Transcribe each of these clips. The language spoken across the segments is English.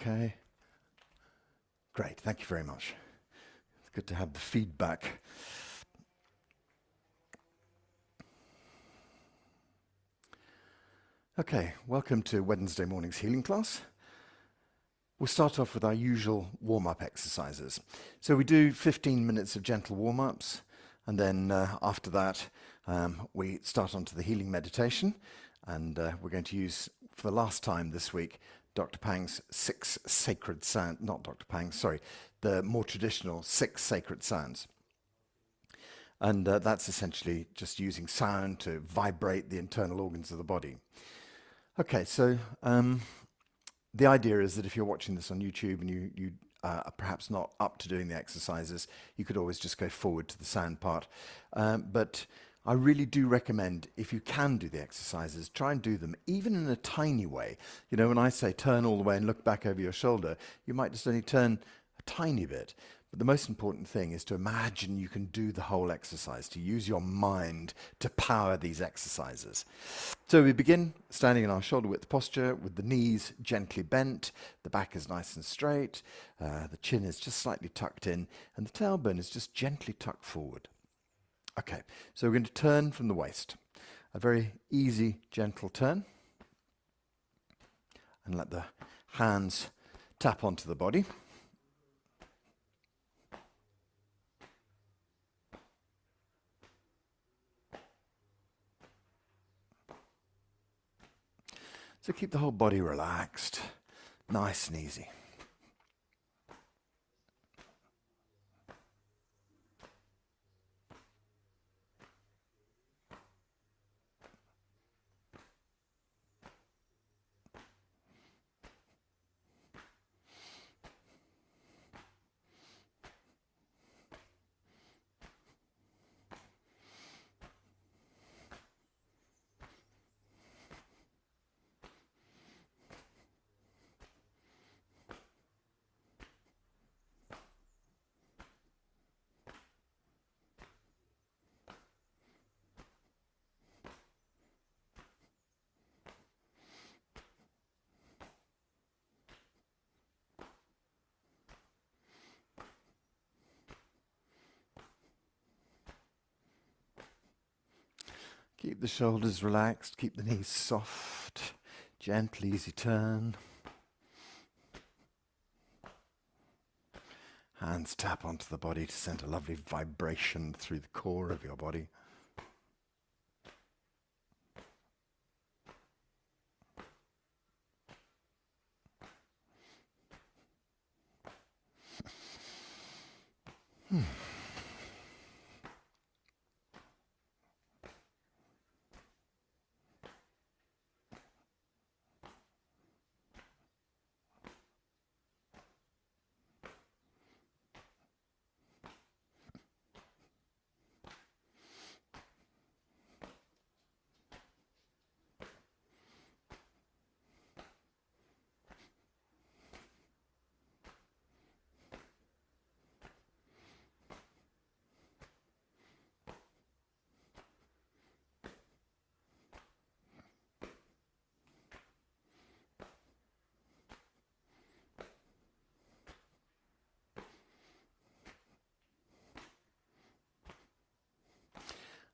okay? Great, thank you very much. It's good to have the feedback. Okay, welcome to Wednesday morning's healing class. We'll start off with our usual warm-up exercises. So we do 15 minutes of gentle warm-ups, and then after that we start onto the healing meditation, and we're going to use, for the last time this week, Dr. Pang's 6 sacred sounds, not Dr. Pang's, sorry, the more traditional 6 sacred sounds. And that's essentially just using sound to vibrate the internal organs of the body. Okay, so the idea is that if you're watching this on YouTube and you are perhaps not up to doing the exercises, you could always just go forward to the sound part. But I really do recommend, if you can do the exercises, try and do them even in a tiny way. You know, when I say turn all the way and look back over your shoulder, you might just only turn a tiny bit. But the most important thing is to imagine you can do the whole exercise, to use your mind to power these exercises. So we begin standing in our shoulder width posture with the knees gently bent, the back is nice and straight, the chin is just slightly tucked in, and the tailbone is just gently tucked forward. Okay, so we're going to turn from the waist. A very easy, gentle turn. And let the hands tap onto the body. So keep the whole body relaxed, nice and easy. Keep the shoulders relaxed, keep the knees soft, gentle, easy turn. Hands tap onto the body to send a lovely vibration through the core of your body.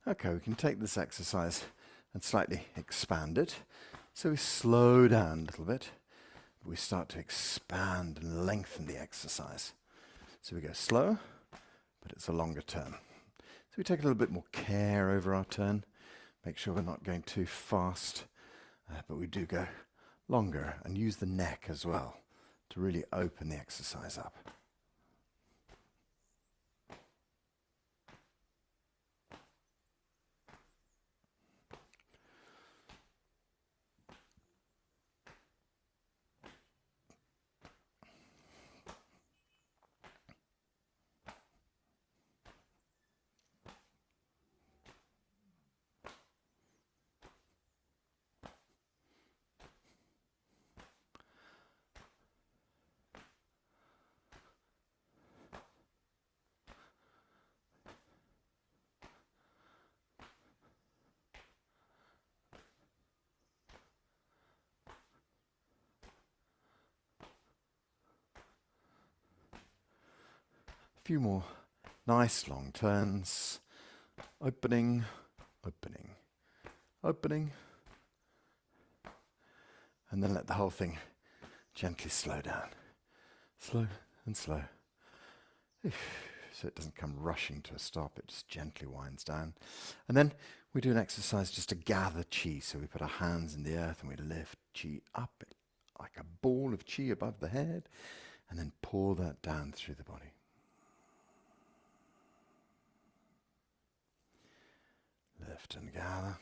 Okay, we can take this exercise and slightly expand it. So we slow down a little bit. We start to expand and lengthen the exercise. So we go slow, but it's a longer turn. So we take a little bit more care over our turn. Make sure we're not going too fast, but we do go longer and use the neck as well to really open the exercise up. few more nice long turns. Opening, opening, opening. And then let the whole thing gently slow down. Slow and slow. So it doesn't come rushing to a stop, it just gently winds down. And then we do an exercise just to gather chi. So we put our hands in the earth and we lift chi up like a ball of chi above the head, and then pour that down through the body. Lift and gather.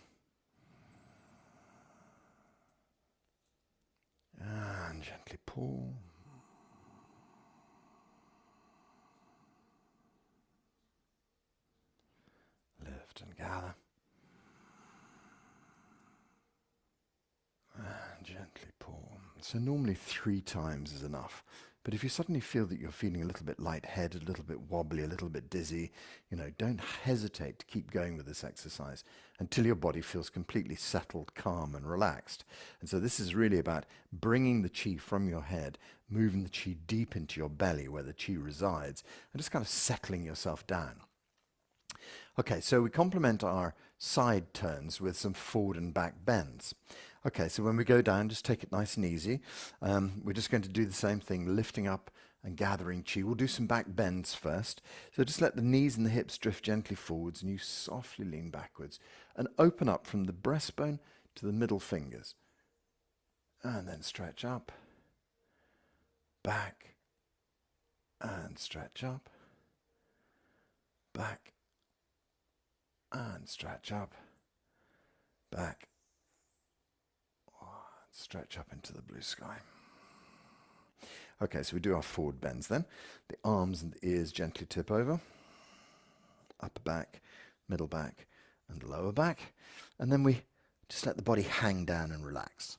And gently pull. Lift and gather. And gently pull. So normally 3 times is enough. But if you suddenly feel that you're feeling a little bit lightheaded, a little bit wobbly, a little bit dizzy, don't hesitate to keep going with this exercise until your body feels completely settled, calm and relaxed. And so this is really about bringing the chi from your head, moving the chi deep into your belly where the chi resides, and just kind of settling yourself down. Okay, so we complement our side turns with some forward and back bends. Okay, so when we go down, just take it nice and easy. We're just going to do the same thing, lifting up and gathering chi. We'll do some back bends first. So just let the knees and the hips drift gently forwards, and you softly lean backwards and open up from the breastbone to the middle fingers. And then stretch up, back, and stretch up, back, and stretch up, back, stretch up into the blue sky. Okay, so we do our forward bends then. The arms and the ears gently tip over. Upper back, middle back, and lower back. And then we just let the body hang down and relax.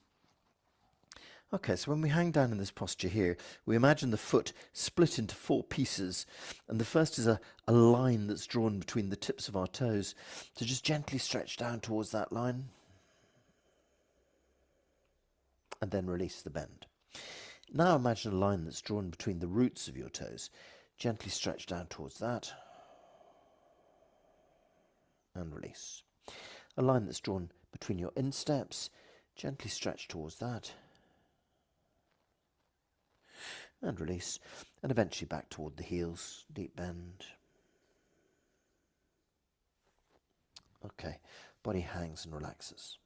Okay, so when we hang down in this posture here, we imagine the foot split into 4 pieces. And the first is a line that's drawn between the tips of our toes. So just gently stretch down towards that line. And then release the bend. Now imagine a line that's drawn between the roots of your toes. Gently stretch down towards that. And release. A line that's drawn between your insteps. Gently stretch towards that. And release. And eventually back toward the heels. Deep bend. Okay. Body hangs and relaxes.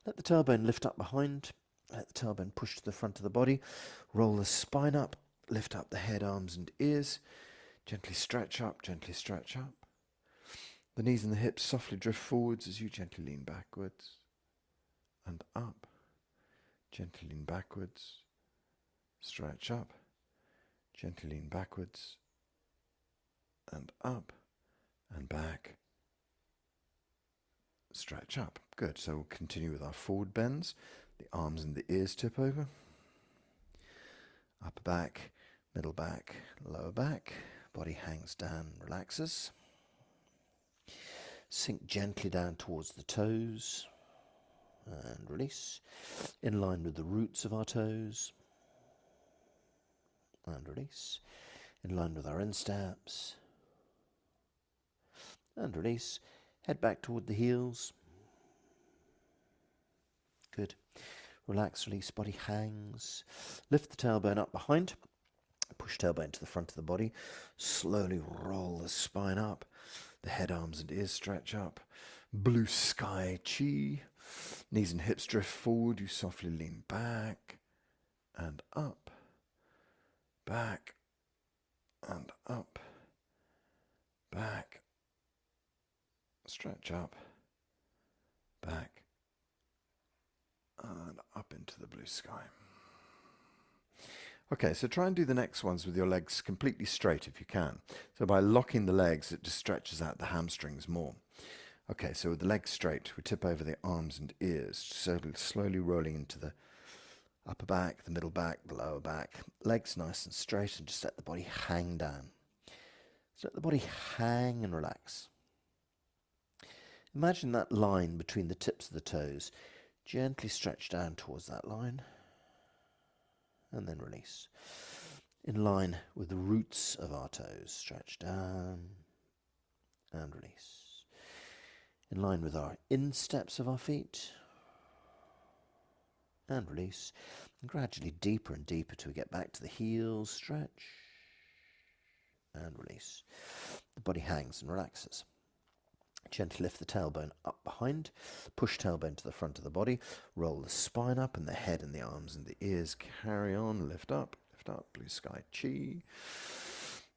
Let the tailbone lift up behind. Let the tailbone push to the front of the body. Roll the spine up. Lift up the head, arms and ears. Gently stretch up, gently stretch up. The knees and the hips softly drift forwards as you gently lean backwards. And up. Gently lean backwards. Stretch up. Gently lean backwards. And up. And back. Stretch up. Good. So we'll continue with our forward bends. The arms and the ears tip over. Upper back, middle back, lower back. Body hangs down, relaxes. Sink gently down towards the toes. And release. In line with the roots of our toes. And release. In line with our insteps. And release. Head back toward the heels. Good. Relax, release, body hangs. Lift the tailbone up behind. Push tailbone to the front of the body. Slowly roll the spine up. The head, arms and ears stretch up. Blue sky chi. Knees and hips drift forward. You softly lean back and up. Back and up. Back. Stretch up, back, and up into the blue sky. Okay, so try and do the next ones with your legs completely straight if you can. So by locking the legs, it just stretches out the hamstrings more. Okay, so with the legs straight, we tip over the arms and ears, slowly rolling into the upper back, the middle back, the lower back. Legs nice and straight, and just let the body hang down. So let the body hang and relax. Imagine that line between the tips of the toes. Gently stretch down towards that line. And then release. in line with the roots of our toes. Stretch down and release. In line with our insteps of our feet, and release. And gradually deeper and deeper till we get back to the heels. Stretch and release. The body hangs and relaxes. Gently lift the tailbone up behind, push tailbone to the front of the body, roll the spine up and the head and the arms and the ears carry on, lift up, blue sky chi.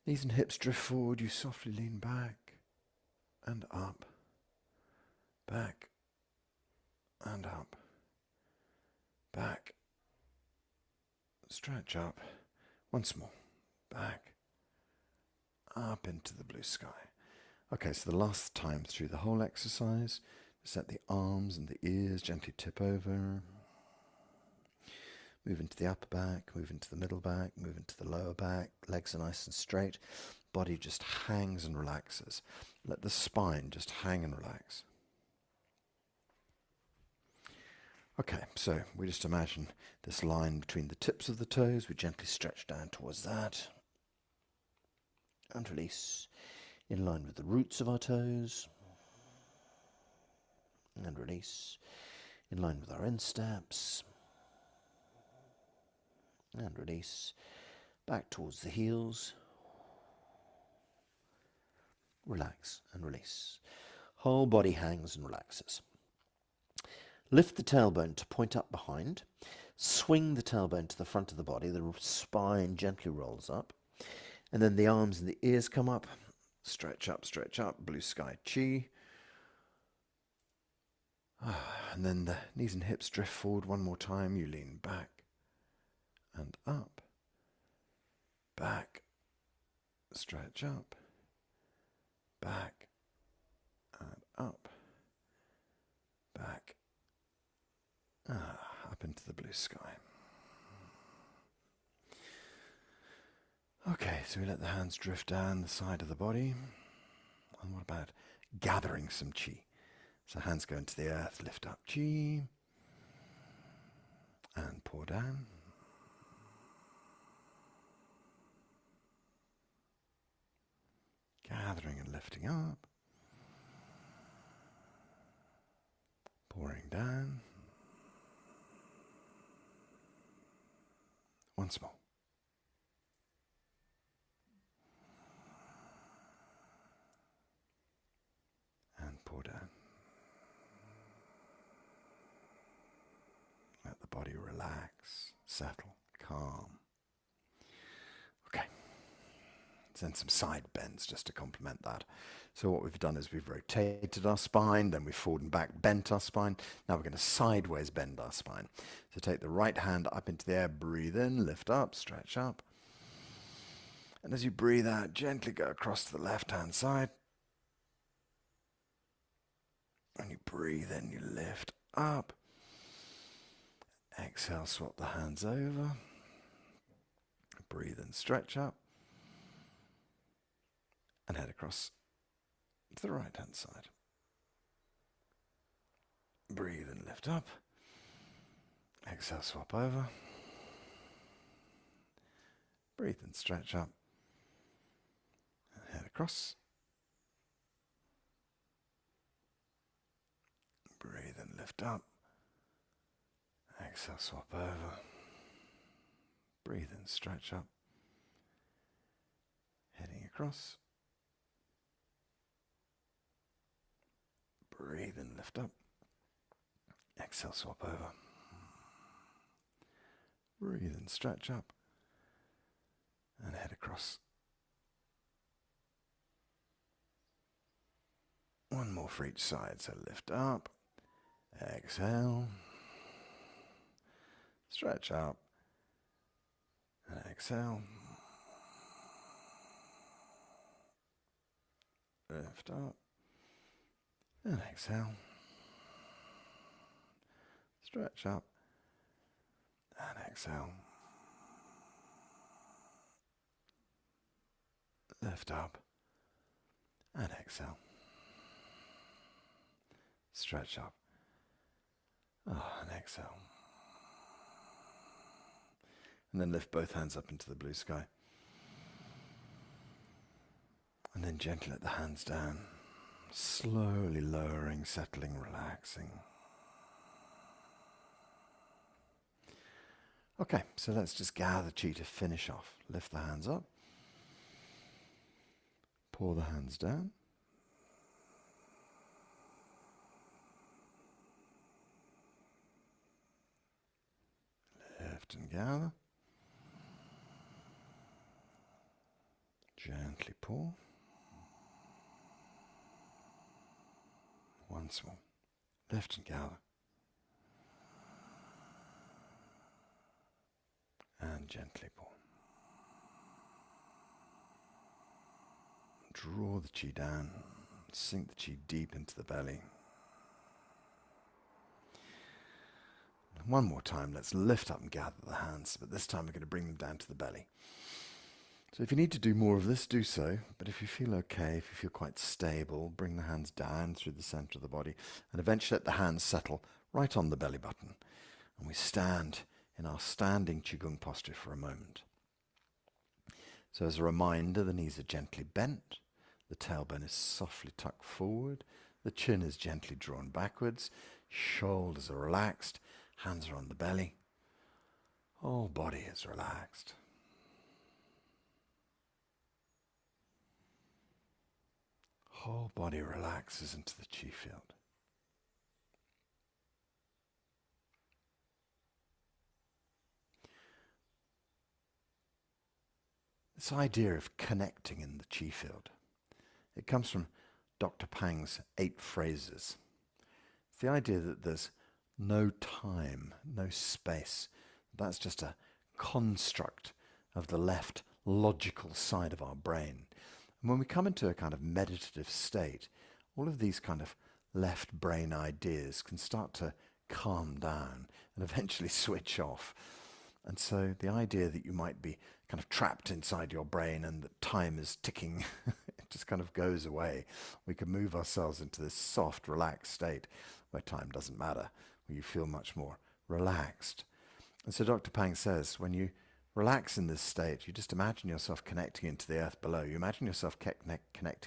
Knees and hips drift forward, you softly lean back and up, back and up, back, stretch up, once more, back, up into the blue sky. Okay, so the last time through the whole exercise, set the arms and the ears, gently tip over. Move into the upper back, move into the middle back, move into the lower back. Legs are nice and straight. Body just hangs and relaxes. Let the spine just hang and relax. Okay, so we just imagine this line between the tips of the toes. We gently stretch down towards that. And release. In line with the roots of our toes, and release, in line with our insteps, and release, back towards the heels, relax and release. Whole body hangs and relaxes. Lift the tailbone to point up behind, swing the tailbone to the front of the body, the spine gently rolls up, and then the arms and the ears come up. Stretch up, blue sky chi. And then the knees and hips drift forward one more time. You lean back and up, back, stretch up, back and up, back, up into the blue sky. Okay, so we let the hands drift down the side of the body. And what about gathering some chi? So hands go into the earth, lift up chi, and pour down. Gathering and lifting up. Pouring down. Once more. And pour down. Let the body relax, settle, calm. Okay. Then some side bends just to complement that. So what we've done is we've rotated our spine, then we've forward and back bent our spine. Now we're going to sideways bend our spine. So take the right hand up into the air, breathe in, lift up, stretch up. And as you breathe out, gently go across to the left-hand side. When you breathe in, you lift up. Exhale, swap the hands over. Breathe in, stretch up. And head across to the right-hand side. Breathe and lift up. Exhale, swap over. Breathe and stretch up. And head across. Breathe and lift up. Exhale, swap over. Breathe and stretch up. Heading across. Breathe and lift up. Exhale, swap over. Breathe and stretch up. And head across. One more for each side, so lift up. Exhale. Stretch up. And exhale. Lift up. And exhale. Stretch up. And exhale. Lift up. And exhale. Stretch up. And exhale. And then lift both hands up into the blue sky. And then gently let the hands down, slowly lowering, settling, relaxing. Okay, so let's just gather chi to finish off. Lift the hands up, pour the hands down. Lift and gather. Gently pour. Once more. Lift and gather. And gently pour. Draw the chi down. Sink the chi deep into the belly. One more time, let's lift up and gather the hands, but this time we're going to bring them down to the belly. So if you need to do more of this, do so, but if you feel okay, if you feel quite stable, bring the hands down through the center of the body, and eventually let the hands settle right on the belly button. And we stand in our standing Qigong posture for a moment. So as a reminder, the knees are gently bent, the tailbone is softly tucked forward, the chin is gently drawn backwards, shoulders are relaxed, hands are on the belly, whole body is relaxed. Whole body relaxes into the chi field. This idea of connecting in the chi field, it comes from Dr. Pang's 8 phrases. It's the idea that there's no time, no space. That's just a construct of the left logical side of our brain. And when we come into a kind of meditative state, all of these kind of left brain ideas can start to calm down and eventually switch off. And so the idea that you might be kind of trapped inside your brain and that time is ticking, it just kind of goes away. We can move ourselves into this soft, relaxed state where time doesn't matter, where you feel much more relaxed. And so Dr. Pang says, when you relax in this state, you just imagine yourself connecting into the earth below. You imagine yourself connecting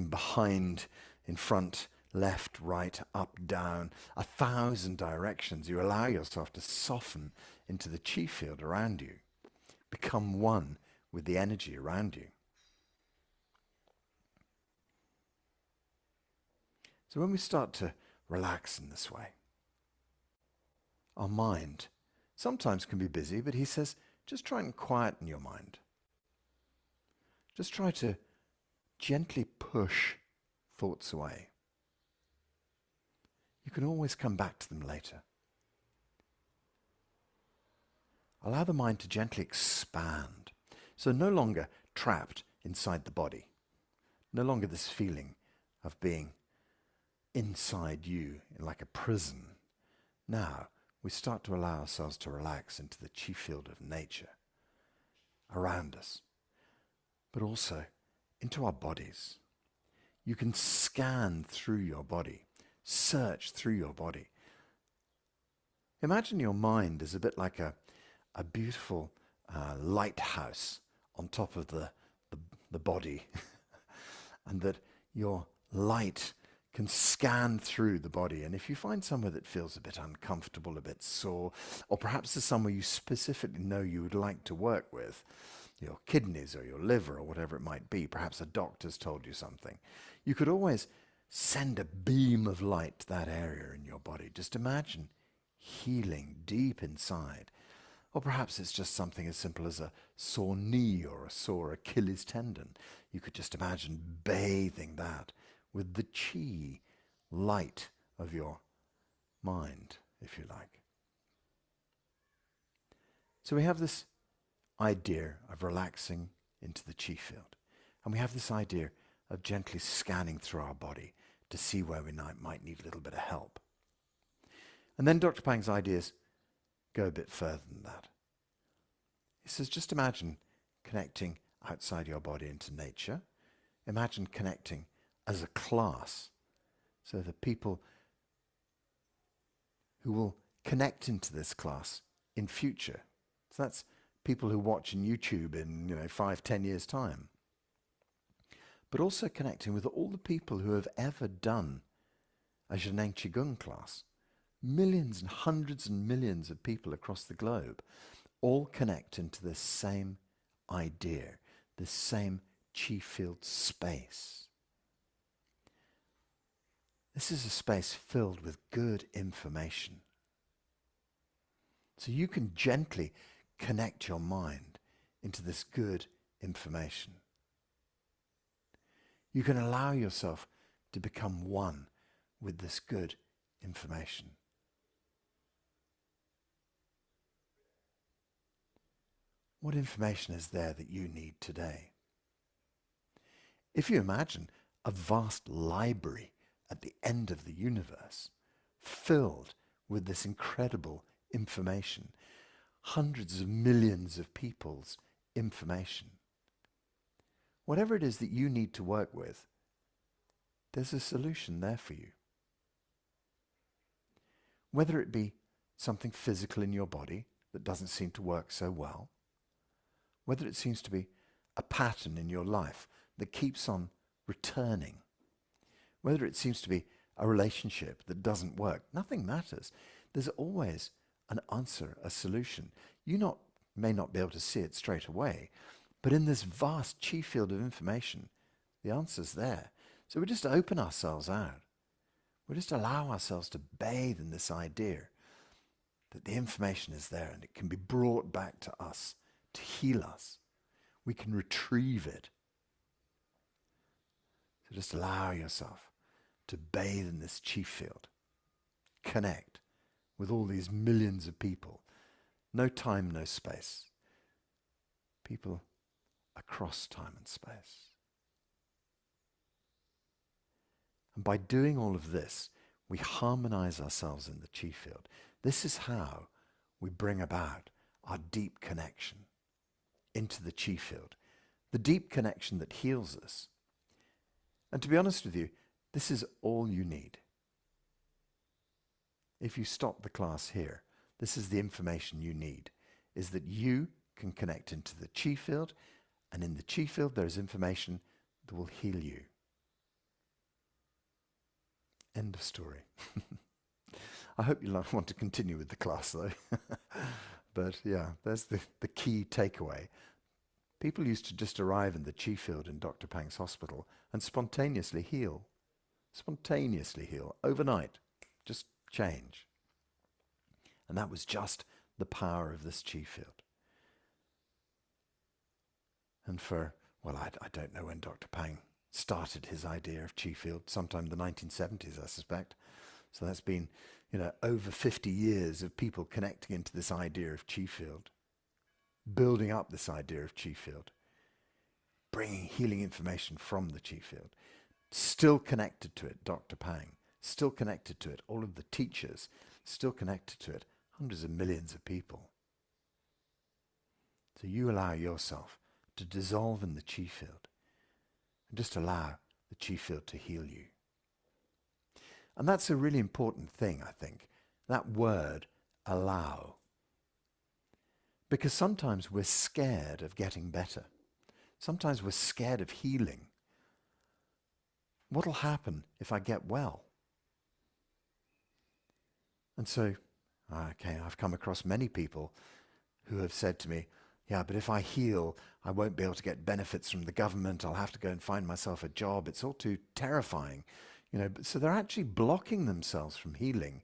behind, in front, left, right, up, down, 1,000 directions. You allow yourself to soften into the chi field around you, become one with the energy around you. So when we start to relax in this way, our mind sometimes can be busy, but he says, just try and quieten your mind. Just try to gently push thoughts away. You can always come back to them later. Allow the mind to gently expand. So no longer trapped inside the body. No longer this feeling of being inside you like a prison. Now we start to allow ourselves to relax into the chi field of nature around us, but also into our bodies. You can scan through your body, search through your body. Imagine your mind is a bit like a beautiful lighthouse on top of the body, and that your light can scan through the body. And if you find somewhere that feels a bit uncomfortable, a bit sore, or perhaps there's somewhere you specifically know you would like to work with, your kidneys or your liver or whatever it might be, perhaps a doctor's told you something, you could always send a beam of light to that area in your body. Just imagine healing deep inside. Or perhaps it's just something as simple as a sore knee or a sore Achilles tendon. You could just imagine bathing that with the chi light of your mind, if you like. So we have this idea of relaxing into the chi field. And we have this idea of gently scanning through our body to see where we might need a little bit of help. And then Dr. Pang's ideas go a bit further than that. He says, just imagine connecting outside your body into nature. Imagine connecting as a class. So the people who will connect into this class in future. So that's people who watch on YouTube in 5-10 years time, but also connecting with all the people who have ever done a 𝐬𝐤𝐸 Qigong class. Millions and hundreds and millions of people across the globe all connect into this same idea, this same chi field space. This is a space filled with good information. So you can gently connect your mind into this good information. You can allow yourself to become one with this good information. What information is there that you need today? If you imagine a vast library at the end of the universe, filled with this incredible information, hundreds of millions of people's information, whatever it is that you need to work with, there's a solution there for you. Whether it be something physical in your body that doesn't seem to work so well, whether it seems to be a pattern in your life that keeps on returning, whether it seems to be a relationship that doesn't work, nothing matters. There's always an answer, a solution. You may not be able to see it straight away, but in this vast chi field of information, the answer's there. So we just open ourselves out. We just allow ourselves to bathe in this idea that the information is there and it can be brought back to us to heal us. We can retrieve it. So just allow yourself to bathe in this chi field. Connect with all these millions of people. No time, no space. People across time and space. And by doing all of this, we harmonize ourselves in the chi field. This is how we bring about our deep connection into the chi field. The deep connection that heals us. And to be honest with you, this is all you need. If you stop the class here, this is the information you need, is that you can connect into the chi field, and in the chi field there is information that will heal you. End of story. I hope you want to continue with the class though. But yeah, there's the key takeaway. People used to just arrive in the chi field in Dr. Pang's hospital and spontaneously heal. Spontaneously heal. Overnight. Just change. And that was just the power of this chi field. And I don't know when Dr. Pang started his idea of chi field, sometime in the 1970s, I suspect. So that's been, over 50 years of people connecting into this idea of chi field, building up this idea of chi field, bringing healing information from the chi field. Still connected to it, Dr. Pang, still connected to it, all of the teachers, still connected to it, hundreds of millions of people. So you allow yourself to dissolve in the chi field and just allow the chi field to heal you. And that's a really important thing, I think, that word, allow. Because sometimes we're scared of getting better. Sometimes we're scared of healing. What'll happen if I get well? And so, I've come across many people who have said to me, yeah, but if I heal, I won't be able to get benefits from the government. I'll have to go and find myself a job. It's all too terrifying. So they're actually blocking themselves from healing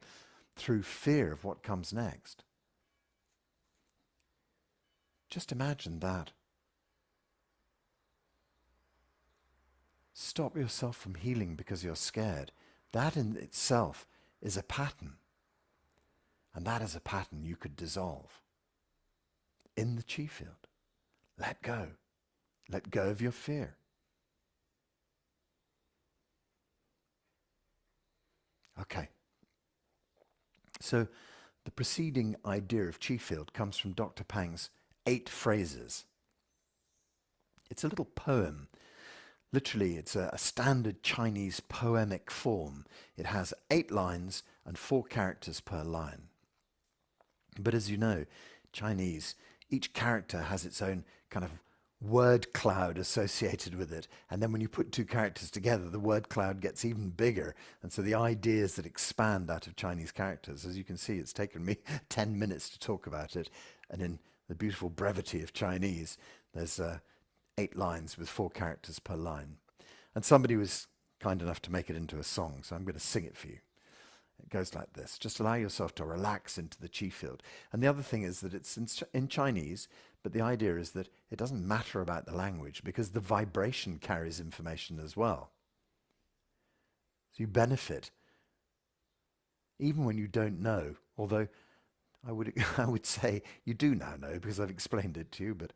through fear of what comes next. Just imagine that. Stop yourself from healing because you're scared. That in itself is a pattern. And that is a pattern you could dissolve in the chi field. Let go. Let go of your fear. Okay. So the preceding idea of chi field comes from Dr. Pang's 8 phrases. It's a little poem. Literally, it's a standard Chinese poemic form. It has 8 lines and 4 characters per line. But as you know, Chinese each character has its own kind of word cloud associated with it. And then when you put two characters together, the word cloud gets even bigger. And so the ideas that expand out of Chinese characters, as you can see, it's taken me 10 minutes to talk about it. And in the beautiful brevity of Chinese, there's 8 lines with 4 characters per line. And somebody was kind enough to make it into a song, so I'm going to sing it for you. It goes like this. Just allow yourself to relax into the qi field. And the other thing is that it's in Chinese, but the idea is that it doesn't matter about the language because the vibration carries information as well. So you benefit even when you don't know, although I would say you do now know because I've explained it to you, but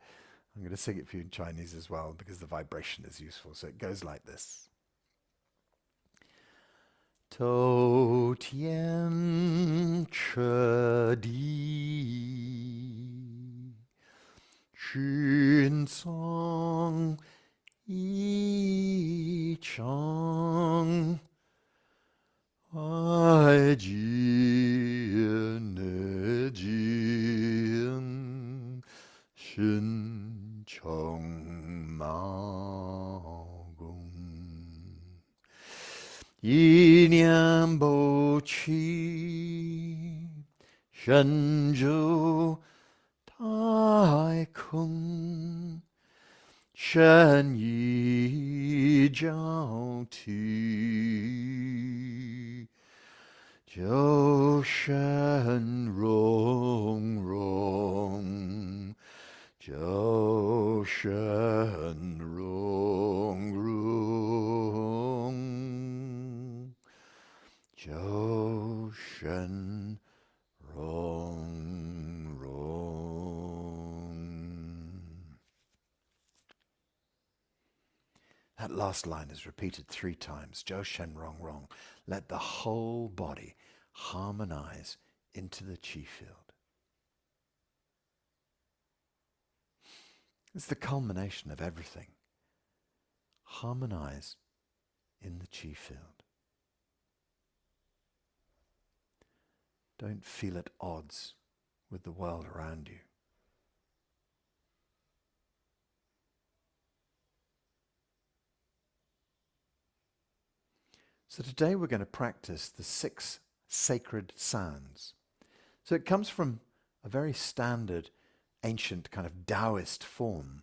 I'm going to sing it for you in Chinese as well because the vibration is useful. So it goes like this. 头天彻地，心脏一场，爱见的见，心充毛公。一念不起，神州太空，神𝐸𝐸𝐸，就神融融，就神融融。就神融融。That last line is repeated 3 times. 就神融融. Let the whole body harmonize into the qi field. It's the culmination of everything. Harmonize in the qi field. Don't feel at odds with the world around you. So today we're going to practice the 6 sacred sounds. So it comes from a very standard, ancient kind of Taoist form.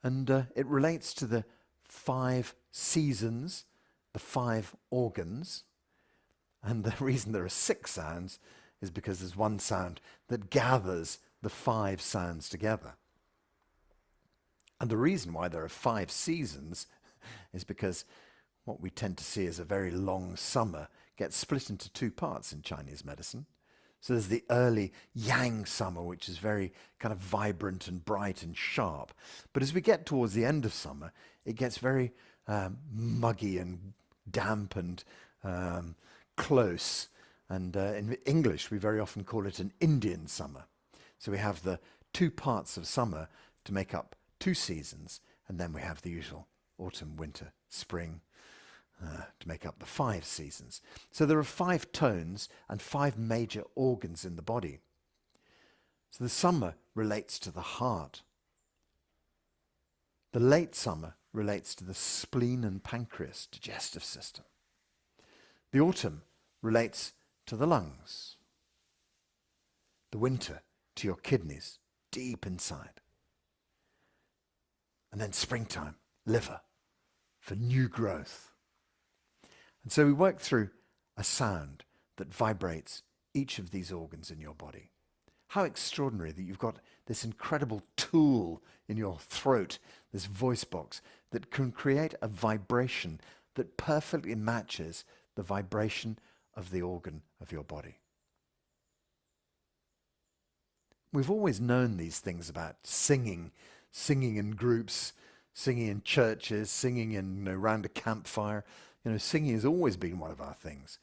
And it relates to the 5 seasons, the 5 organs. And the reason there are 6 sounds is because there's one sound that gathers the 5 sounds together. And the reason why there are 5 seasons is because what we tend to see as a very long summer gets split into 2 parts in Chinese medicine. So there's the early yang summer, which is very kind of vibrant and bright and sharp. But as we get towards the end of summer, it gets very muggy and damp and close. And in English, we very often call it an Indian summer. So we have the 2 parts of summer to make up 2 seasons. And then we have the usual autumn, winter, spring to make up the 5 seasons. So there are 5 tones and 5 major organs in the body. So the summer relates to the heart. The late summer relates to the spleen and pancreas, digestive system. The autumn relates to the lungs. The winter to your kidneys, deep inside. And then springtime, liver, for new growth. And so we work through a sound that vibrates each of these organs in your body. How extraordinary that you've got this incredible tool in your throat, this voice box, that can create a vibration that perfectly matches the vibration of the organ of your body. We've always known these things about singing in groups, singing in churches, singing in around a campfire. Singing has always been one of our things.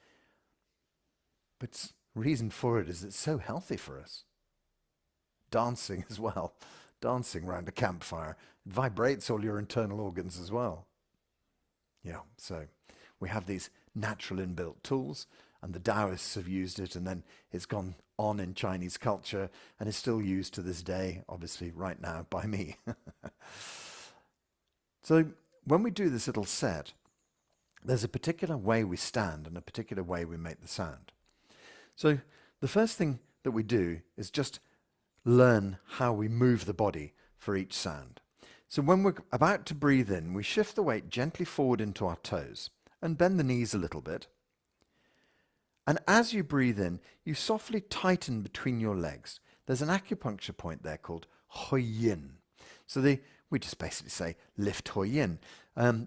But the reason for it is it's so healthy for us. Dancing as well. Dancing around a campfire vibrates all your internal organs as well. Yeah, so we have these natural inbuilt tools, and the Taoists have used it, and then it's gone on in Chinese culture and is still used to this day, obviously right now by me. So when we do this little set, there's a particular way we stand and a particular way we make the sound. So the first thing that we do is just learn how we move the body for each sound. So when we're about to breathe in, we shift the weight gently forward into our toes and bend the knees a little bit. And as you breathe in, you softly tighten between your legs. There's an acupuncture point there called 𝐜𝐥𝐼𝐴. So we just basically say lift 𝐜𝐜𝐴.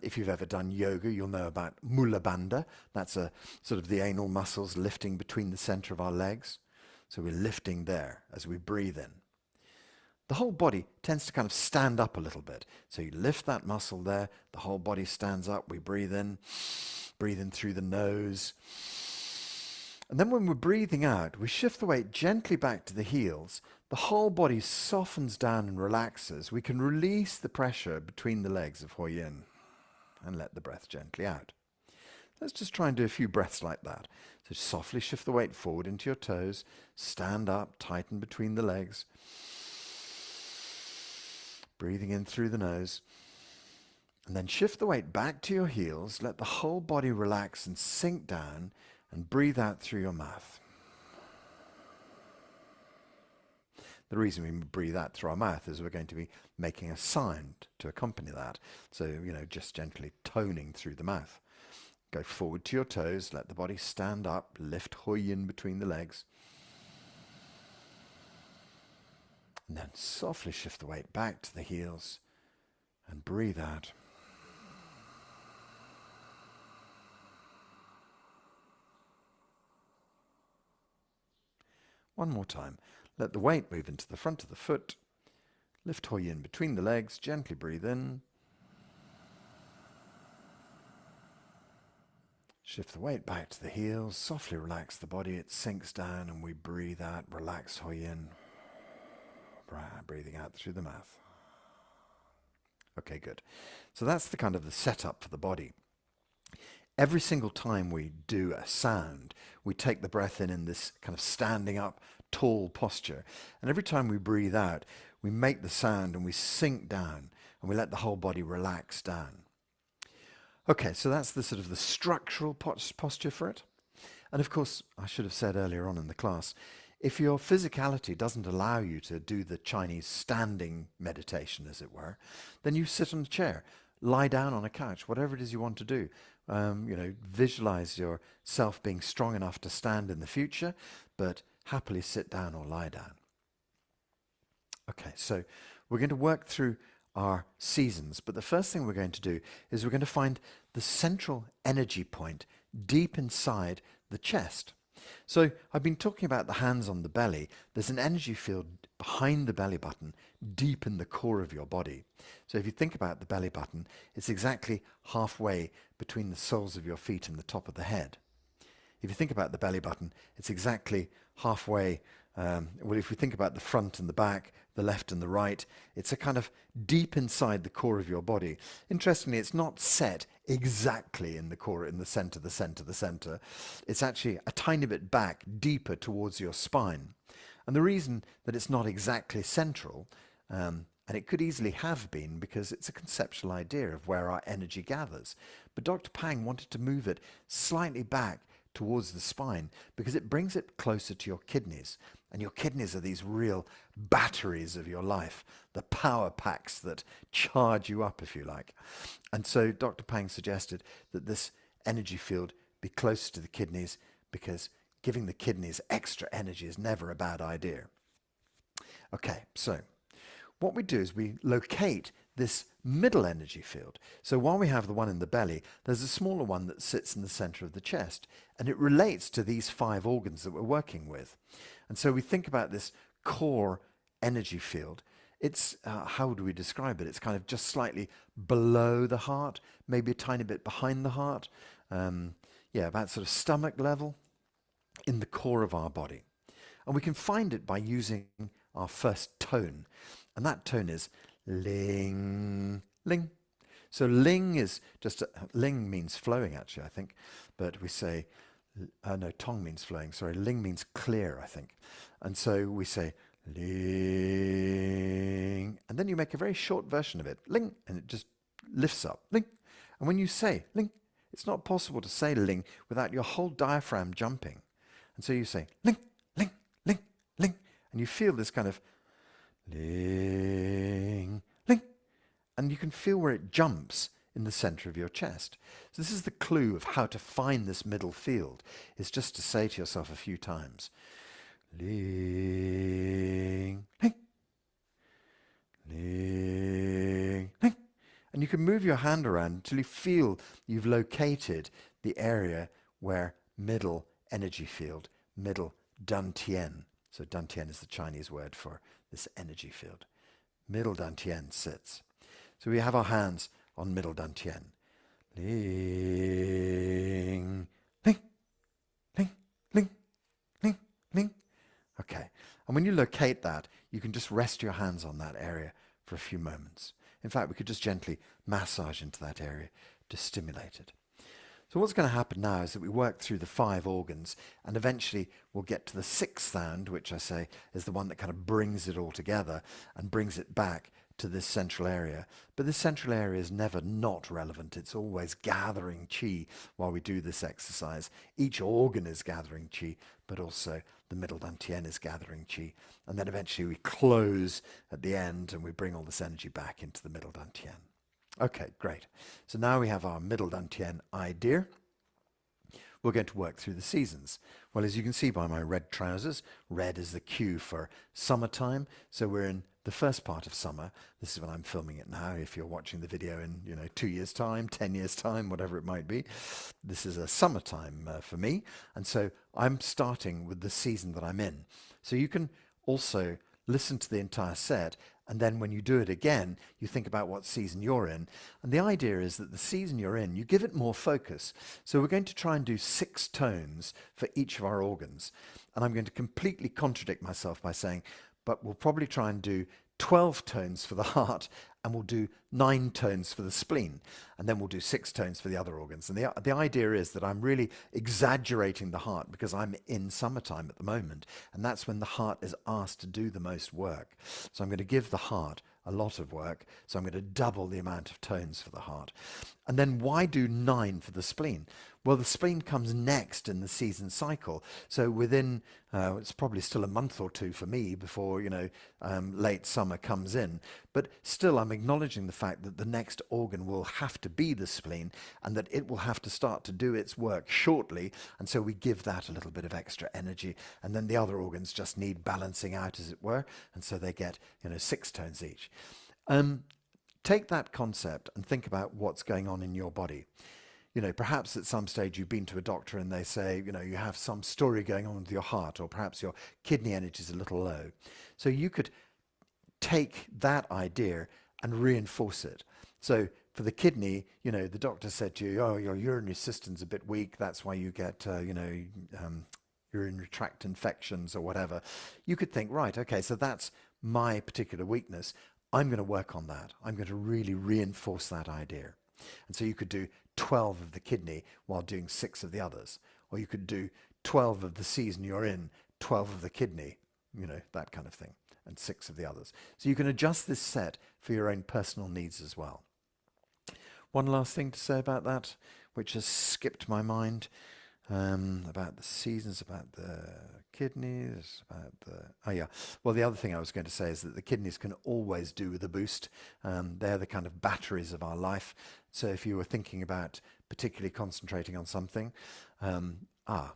If you've ever done yoga, you'll know about Mula Bandha. That's a sort of the anal muscles lifting between the center of our legs. So we're lifting there as we breathe in. The whole body tends to kind of stand up a little bit. So you lift that muscle there, the whole body stands up, we breathe in through the nose. And then when we're breathing out, we shift the weight gently back to the heels. The whole body softens down and relaxes. We can release the pressure between the legs of 𝐜𝐜𝐴 and let the breath gently out. Let's just try and do a few breaths like that. So softly shift the weight forward into your toes, stand up, tighten between the legs. Breathing in through the nose. And then shift the weight back to your heels, let the whole body relax and sink down, and breathe out through your mouth. The reason we breathe out through our mouth is we're going to be making a sound to accompany that. So, just gently toning through the mouth. Go forward to your toes, let the body stand up, lift 𝐜𝐜𝐴 between the legs. And then softly shift the weight back to the heels and breathe out. One more time. Let the weight move into the front of the foot. Lift 𝐜𝐜𝐴 between the legs, gently breathe in. Shift the weight back to the heels, softly relax the body, it sinks down and we breathe out, relax 𝐜𝐜𝐴. Breathing out through the mouth. Okay, good. So that's the kind of the setup for the body. Every single time we do a sound, we take the breath in this kind of standing up, tall posture. And every time we breathe out, we make the sound and we sink down and we let the whole body relax down. Okay, so that's the sort of the structural posture for it. And of course, I should have said earlier on in the class, if your physicality doesn't allow you to do the Chinese standing meditation, as it were, then you sit on a chair, lie down on a couch, whatever it is you want to do. Visualize yourself being strong enough to stand in the future, but happily sit down or lie down. Okay, so we're going to work through our seasons, but the first thing we're going to do is we're going to find the central energy point deep inside the chest. So I've been talking about the hands on the belly. There's an energy field behind the belly button, deep in the core of your body. So if you think about the belly button, it's exactly halfway between the soles of your feet and the top of the head. If you think about the belly button, it's exactly halfway, if we think about the front and the back, the left and the right, it's a kind of deep inside the core of your body. Interestingly, it's not set exactly in the core, in the center. It's actually a tiny bit back, deeper towards your spine. And the reason that it's not exactly central, and it could easily have been because it's a conceptual idea of where our energy gathers. But Dr. Pang wanted to move it slightly back towards the spine because it brings it closer to your kidneys. And your kidneys are these real batteries of your life, the power packs that charge you up, if you like. And so Dr. Pang suggested that this energy field be closer to the kidneys because giving the kidneys extra energy is never a bad idea. Okay, so what we do is we locate this middle energy field. So while we have the one in the belly, there's a smaller one that sits in the center of the chest, and it relates to these 5 organs that we're working with. And so we think about this core energy field. It's, how would we describe it? It's kind of just slightly below the heart, maybe a tiny bit behind the heart. About sort of stomach level in the core of our body. And we can find it by using our first tone. And that tone is ling, ling. So ling is just, ling means flowing actually, I think. But we say no, tong means flowing, sorry, ling means clear, I think. And so we say ling, and then you make a very short version of it, ling, and it just lifts up, ling. And when you say ling, it's not possible to say ling without your whole diaphragm jumping. And so you say ling, ling, ling, ling, and you feel this kind of ling, ling, and you can feel where it jumps in the center of your chest. So this is the clue of how to find this middle field, is just to say to yourself a few times, ling, ling, ling, ling. And you can move your hand around until you feel you've located the area where middle energy field, middle dantian. So dantian is the Chinese word for this energy field. Middle dantian sits. So we have our hands on middle dantian. Ling, ling, ling, ling, ling, ling. Okay. And when you locate that, you can just rest your hands on that area for a few moments. In fact, we could just gently massage into that area to stimulate it. So what's going to happen now is that we work through the 5 organs, and eventually we'll get to the 6th sound, which I say is the one that kind of brings it all together and brings it back to this central area. But this central area is never not relevant. It's always gathering qi while we do this exercise. Each organ is gathering qi, but also the middle dantian is gathering qi. And then eventually we close at the end and we bring all this energy back into the middle dantian. Okay, great. So now we have our middle dantian idea. We're going to work through the seasons. Well, as you can see by my red trousers, red is the cue for summertime. So we're in the first part of summer. This is when I'm filming it now. If you're watching the video in, 2 years' time, 10 years' time, whatever it might be, this is a summertime for me. And so I'm starting with the season that I'm in. So you can also listen to the entire set, and then when you do it again, you think about what season you're in. And the idea is that the season you're in, you give it more focus. So we're going to try and do 6 tones for each of our organs. And I'm going to completely contradict myself by saying, but we'll probably try and do 12 tones for the heart, and we'll do 9 tones for the spleen, and then we'll do 6 tones for the other organs. And the idea is that I'm really exaggerating the heart because I'm in summertime at the moment, and that's when the heart is asked to do the most work. So I'm going to give the heart a lot of work, so I'm going to double the amount of tones for the heart. And then why do 9 for the spleen? Well, the spleen comes next in the season cycle. So within, it's probably still a month or 2 for me before, late summer comes in. But still, I'm acknowledging the fact that the next organ will have to be the spleen, and that it will have to start to do its work shortly. And so we give that a little bit of extra energy. And then the other organs just need balancing out, as it were. And so they get, 6 tones each. Take that concept and think about what's going on in your body. Perhaps at some stage you've been to a doctor and they say, you have some story going on with your heart, or perhaps your kidney energy is a little low. So you could take that idea and reinforce it. So for the kidney, the doctor said to you, oh, your urinary system's a bit weak. That's why you get, urinary tract infections or whatever. You could think, right, okay, so that's my particular weakness. I'm going to work on that. I'm going to really reinforce that idea. And so you could do 12 of the kidney while doing 6 of the others. Or you could do 12 of the season you're in, 12 of the kidney, that kind of thing, and 6 of the others. So you can adjust this set for your own personal needs as well. One last thing to say about that, which has skipped my mind, about the seasons, about the kidneys, well, the other thing I was going to say is that the kidneys can always do with a boost. They're the kind of batteries of our life. So if you were thinking about particularly concentrating on something, I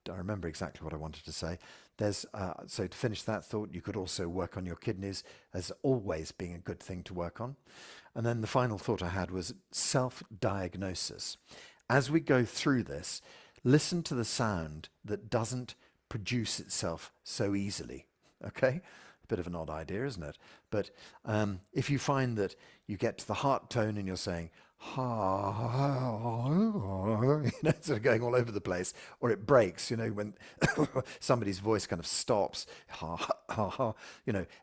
remember exactly what I wanted to say. So to finish that thought, you could also work on your kidneys as always being a good thing to work on. And then the final thought I had was self-diagnosis. As we go through this, listen to the sound that doesn't produce itself so easily, okay? A bit of an odd idea, isn't it? But if you find that you get to the heart tone and you're saying, sort of going all over the place, or it breaks, when somebody's voice kind of stops,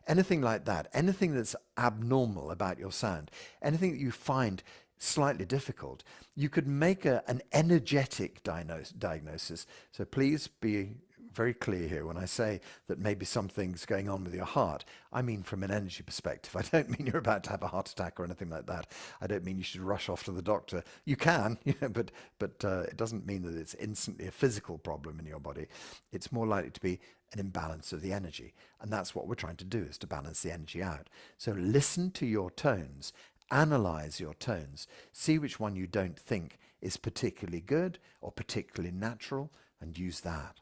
anything like that, anything that's abnormal about your sound, anything that you find slightly difficult, you could make an energetic diagnosis. So please be very clear here. When I say that maybe something's going on with your heart, I mean from an energy perspective. I don't mean you're about to have a heart attack or anything like that. I don't mean you should rush off to the doctor. You can, but it doesn't mean that it's instantly a physical problem in your body. It's more likely to be an imbalance of the energy. And that's what we're trying to do, is to balance the energy out. So listen to your tones, analyze your tones, see which one you don't think is particularly good or particularly natural, and use that.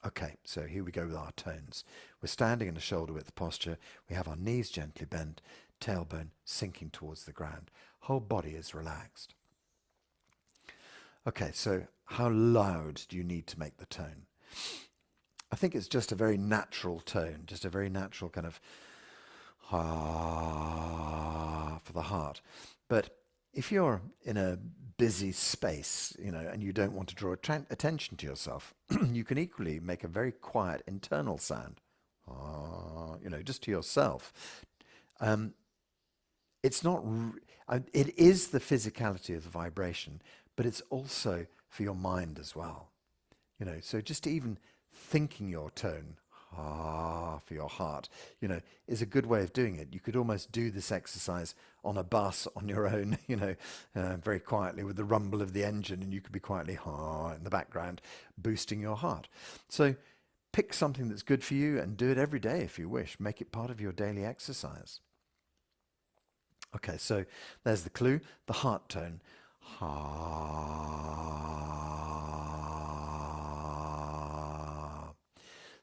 Okay, so here we go with our tones. We're standing in a shoulder width posture. We have our knees gently bent, tailbone sinking towards the ground. Whole body is relaxed. Okay, so how loud do you need to make the tone? I think it's just a very natural tone, just a very natural kind of ah for the heart. But if you're in a busy space, and you don't want to draw attention to yourself, you can equally make a very quiet internal sound, just to yourself. It's not, it is the physicality of the vibration, but it's also for your mind as well. So just even thinking your tone, for your heart, is a good way of doing it. You could almost do this exercise on a bus on your own, very quietly with the rumble of the engine, and you could be quietly in the background, boosting your heart. So pick something that's good for you and do it every day if you wish. Make it part of your daily exercise. Okay, so there's the clue, the heart tone.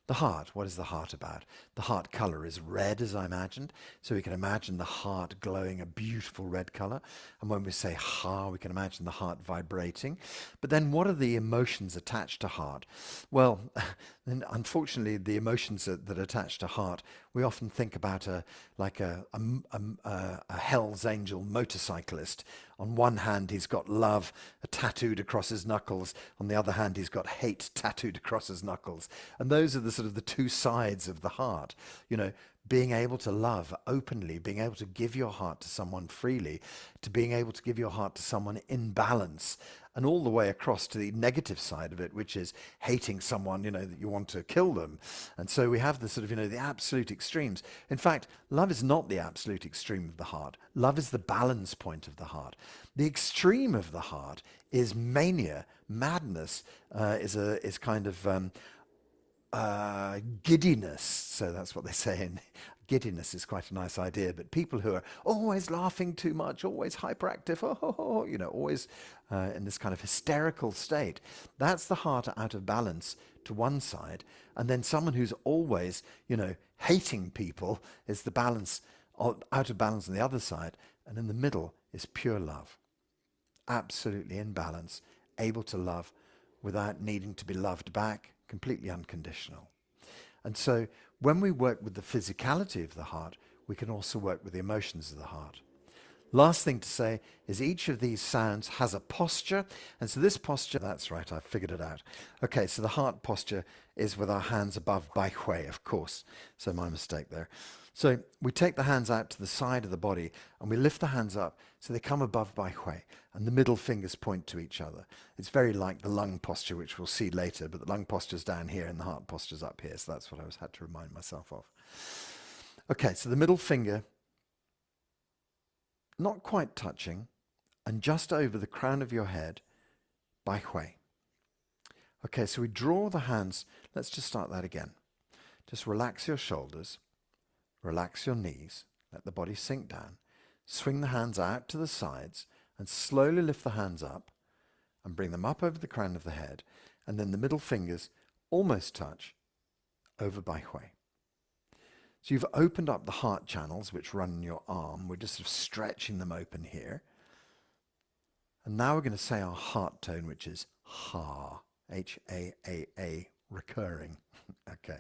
The heart, what is the heart about? The heart color is red, as I imagined. So we can imagine the heart glowing a beautiful red color. And when we say ha, we can imagine the heart vibrating. But then what are the emotions attached to heart? Well, unfortunately, the emotions that attach to heart, we often think about a Hell's Angel motorcyclist. On one hand, he's got love tattooed across his knuckles. On the other hand, he's got hate tattooed across his knuckles. And those are the sort of the two sides of the heart. Being able to love openly, being able to give your heart to someone freely, to being able to give your heart to someone in balance, and all the way across to the negative side of it, which is hating someone, that you want to kill them. And so we have the sort of, the absolute extremes. In fact, love is not the absolute extreme of the heart. Love is the balance point of the heart. The extreme of the heart is mania, madness, is kind of giddiness. So that's what they say in giddiness is quite a nice idea, but people who are always laughing too much, always hyperactive, always in this kind of hysterical state, that's the heart out of balance to one side. And then someone who's always, hating people is the balance, out of balance on the other side. And in the middle is pure love, absolutely in balance, able to love without needing to be loved back, completely unconditional. And so when we work with the physicality of the heart, we can also work with the emotions of the heart. Last thing to say is each of these sounds has a posture. And so this posture, that's right, I figured it out. Okay, so the heart posture is with our hands above bai hui, of course. So my mistake there. So we take the hands out to the side of the body and we lift the hands up so they come above bai hui and the middle fingers point to each other. It's very like the lung posture, which we'll see later, but the lung posture's down here and the heart posture's up here. So that's what I had to remind myself of. Okay, so the middle finger, not quite touching, and just over the crown of your head, bai hui. Okay, so we draw the hands. Let's just start that again. Just relax your shoulders. Relax your knees, let the body sink down, swing the hands out to the sides and slowly lift the hands up and bring them up over the crown of the head, and then the middle fingers almost touch over bai hui. So you've opened up the heart channels which run in your arm. We're just sort of stretching them open here. And now we're going to say our heart tone, which is ha, H-A-A-A, recurring. Okay,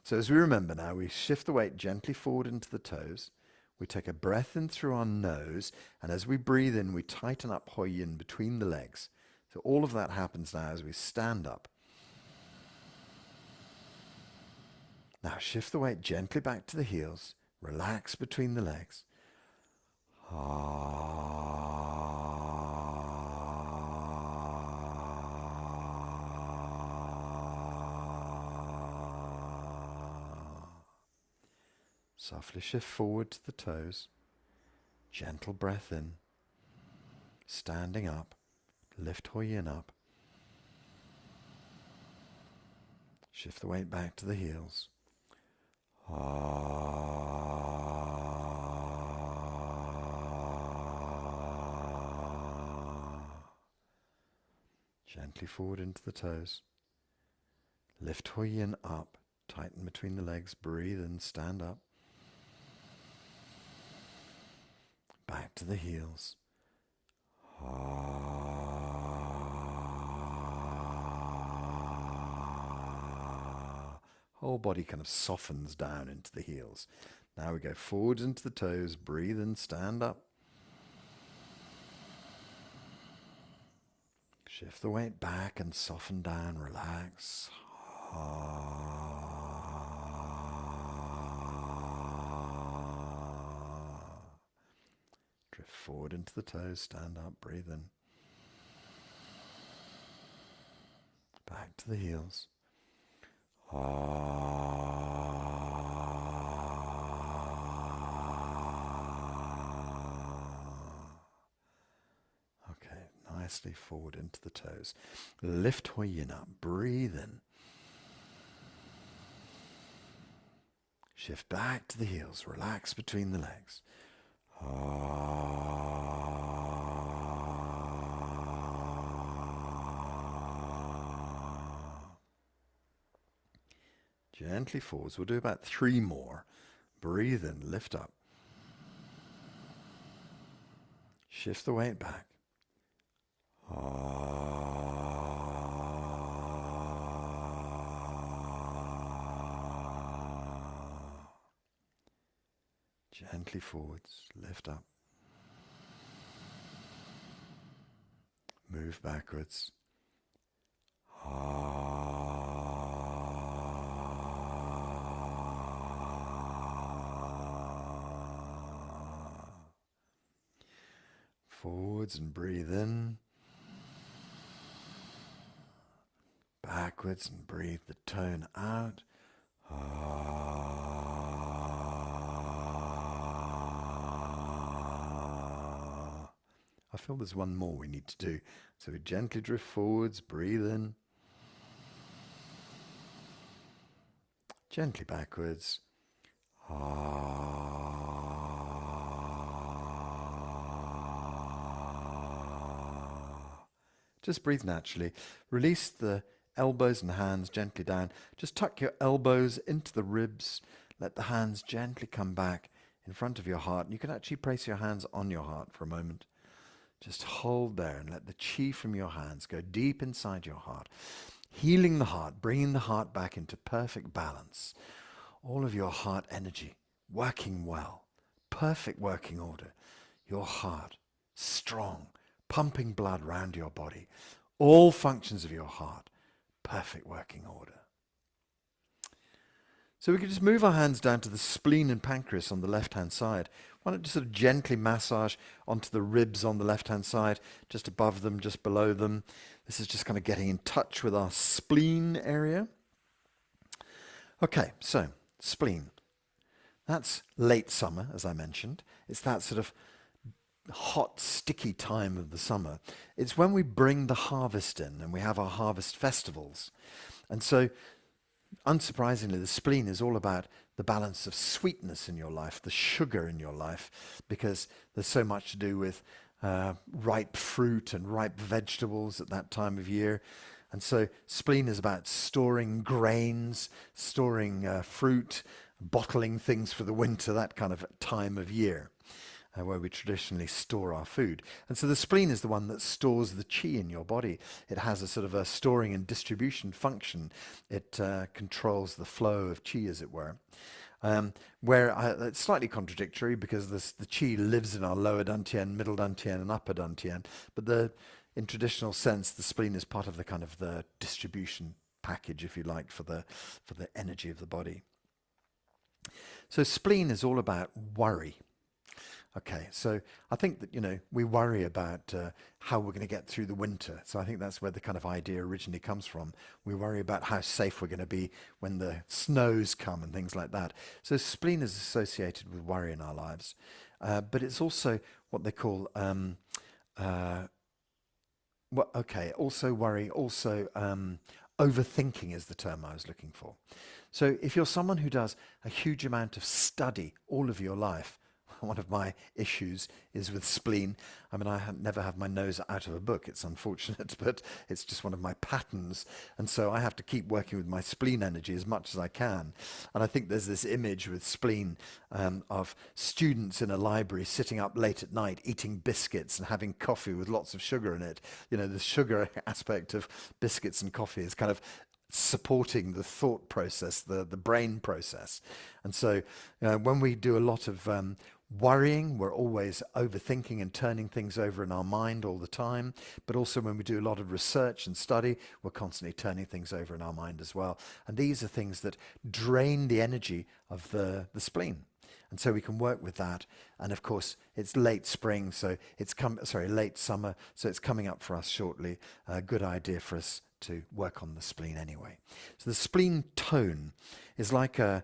so as we remember now, we shift the weight gently forward into the toes. We take a breath in through our nose, and as we breathe in, we tighten up Hoi Yin between the legs. So all of that happens now as we stand up. Now shift the weight gently back to the heels. Relax between the legs. Ah. Softly shift forward to the toes. Gentle breath in. Standing up. Lift 𝐸𝐸 up. Shift the weight back to the heels. Gently forward into the toes. Lift 𝐸𝐸 up. Tighten between the legs. Breathe and stand up. Back to the heels. Whole body kind of softens down into the heels. Now we go forward into the toes. Breathe and stand up. Shift the weight back and soften down. Relax. Drift forward into the toes. Stand up. Breathe in. Back to the heels. Okay, nicely forward into the toes. Lift 𝐸𝐸 up. Breathe in. Shift back to the heels. Relax between the legs. Gently forwards. We'll do about 3 more. Breathe in, lift up. Shift the weight back. Gently forwards, lift up. Move backwards. Forwards and breathe in. Backwards and breathe the tone out. I feel there's one more we need to do. So we gently drift forwards, breathe in. Gently backwards. Just breathe naturally. Release the elbows and hands gently down. Just tuck your elbows into the ribs. Let the hands gently come back in front of your heart. And you can actually place your hands on your heart for a moment. Just hold there and let the qi from your hands go deep inside your heart. Healing the heart, bringing the heart back into perfect balance. All of your heart energy working well. Perfect working order. Your heart strong, pumping blood around your body. All functions of your heart, perfect working order. So we can just move our hands down to the spleen and pancreas on the left-hand side. Why not just sort of gently massage onto the ribs on the left-hand side, just above them, just below them. This is just kind of getting in touch with our spleen area. Okay, so spleen. That's late summer, as I mentioned. It's that sort of hot, sticky time of the summer. It's when we bring the harvest in and we have our harvest festivals. And so, unsurprisingly, the spleen is all about the balance of sweetness in your life, the sugar in your life, because there's so much to do with ripe fruit and ripe vegetables at that time of year. And so spleen is about storing grains, storing fruit, bottling things for the winter, that kind of time of year. Where we traditionally store our food. And so the spleen is the one that stores the qi in your body. It has a sort of a storing and distribution function. It controls the flow of qi, as it were. It's slightly contradictory because the qi lives in our lower dantian, middle dantian, and upper dantian. But in traditional sense, the spleen is part of the kind of the distribution package, if you like, for the energy of the body. So spleen is all about worry. Okay, so I think that, we worry about how we're going to get through the winter. So I think that's where the kind of idea originally comes from. We worry about how safe we're going to be when the snows come and things like that. So spleen is associated with worry in our lives, but it's also what they call, also worry, also overthinking is the term I was looking for. So if you're someone who does a huge amount of study all of your life, one of my issues is with spleen. I mean, never have my nose out of a book. It's unfortunate, but it's just one of my patterns. And so I have to keep working with my spleen energy as much as I can. And I think there's this image with spleen of students in a library sitting up late at night, eating biscuits and having coffee with lots of sugar in it. The sugar aspect of biscuits and coffee is kind of supporting the thought process, the brain process. And so when we do a lot of worrying, we're always overthinking and turning things over in our mind all the time. But also when we do a lot of research and study, we're constantly turning things over in our mind as well. And these are things that drain the energy of the spleen. And so we can work with that. And of course, it's late spring, so late summer, so it's coming up for us shortly. A good idea for us to work on the spleen anyway. So the spleen tone is like an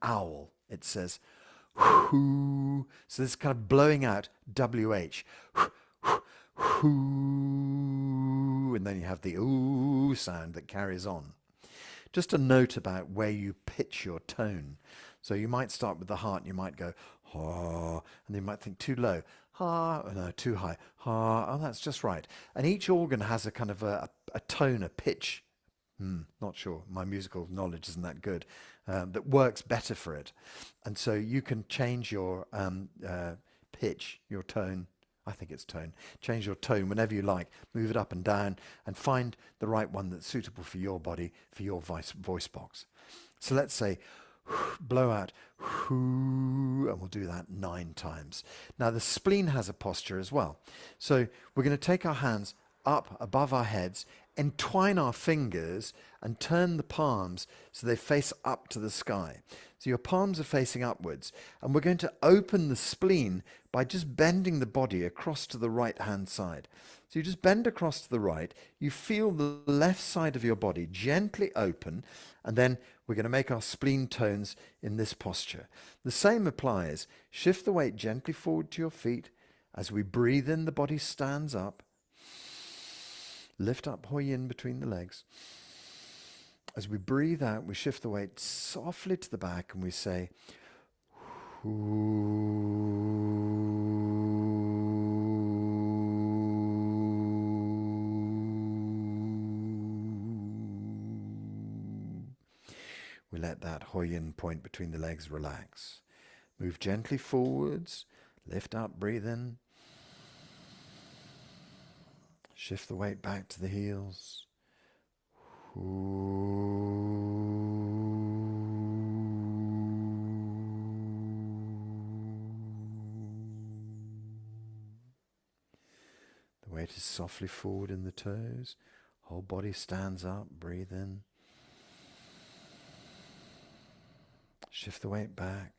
owl. It says, whoo. So this is kind of blowing out WH. Whoo. And then you have the ooh sound that carries on. Just a note about where you pitch your tone. So you might start with the heart and you might go, ha, and you might think too low. Ha, oh no, too high. Ha, oh, that's just right. And each organ has a kind of a tone, a pitch. Not sure. My musical knowledge isn't that good. That works better for it. And so you can change your pitch, your tone. I think it's tone. Change your tone whenever you like. Move it up and down and find the right one that's suitable for your body, for your voice box. So let's say, blow out, and we'll do that 9 times. Now the spleen has a posture as well. So we're going to take our hands up above our heads, entwine our fingers and turn the palms so they face up to the sky. So your palms are facing upwards, and we're going to open the spleen by just bending the body across to the right hand side. So you just bend across to the right, you feel the left side of your body gently open, and then we're going to make our spleen tones in this posture. The same applies. Shift the weight gently forward to your feet. As we breathe in, the body stands up. Lift up Hoi Yin between the legs. As we breathe out, we shift the weight softly to the back and we say, we let that Hoi Yin point between the legs relax. Move gently forwards, lift up, breathe in. Shift the weight back to the heels. The weight is softly forward in the toes. Whole body stands up, breathe in. Shift the weight back.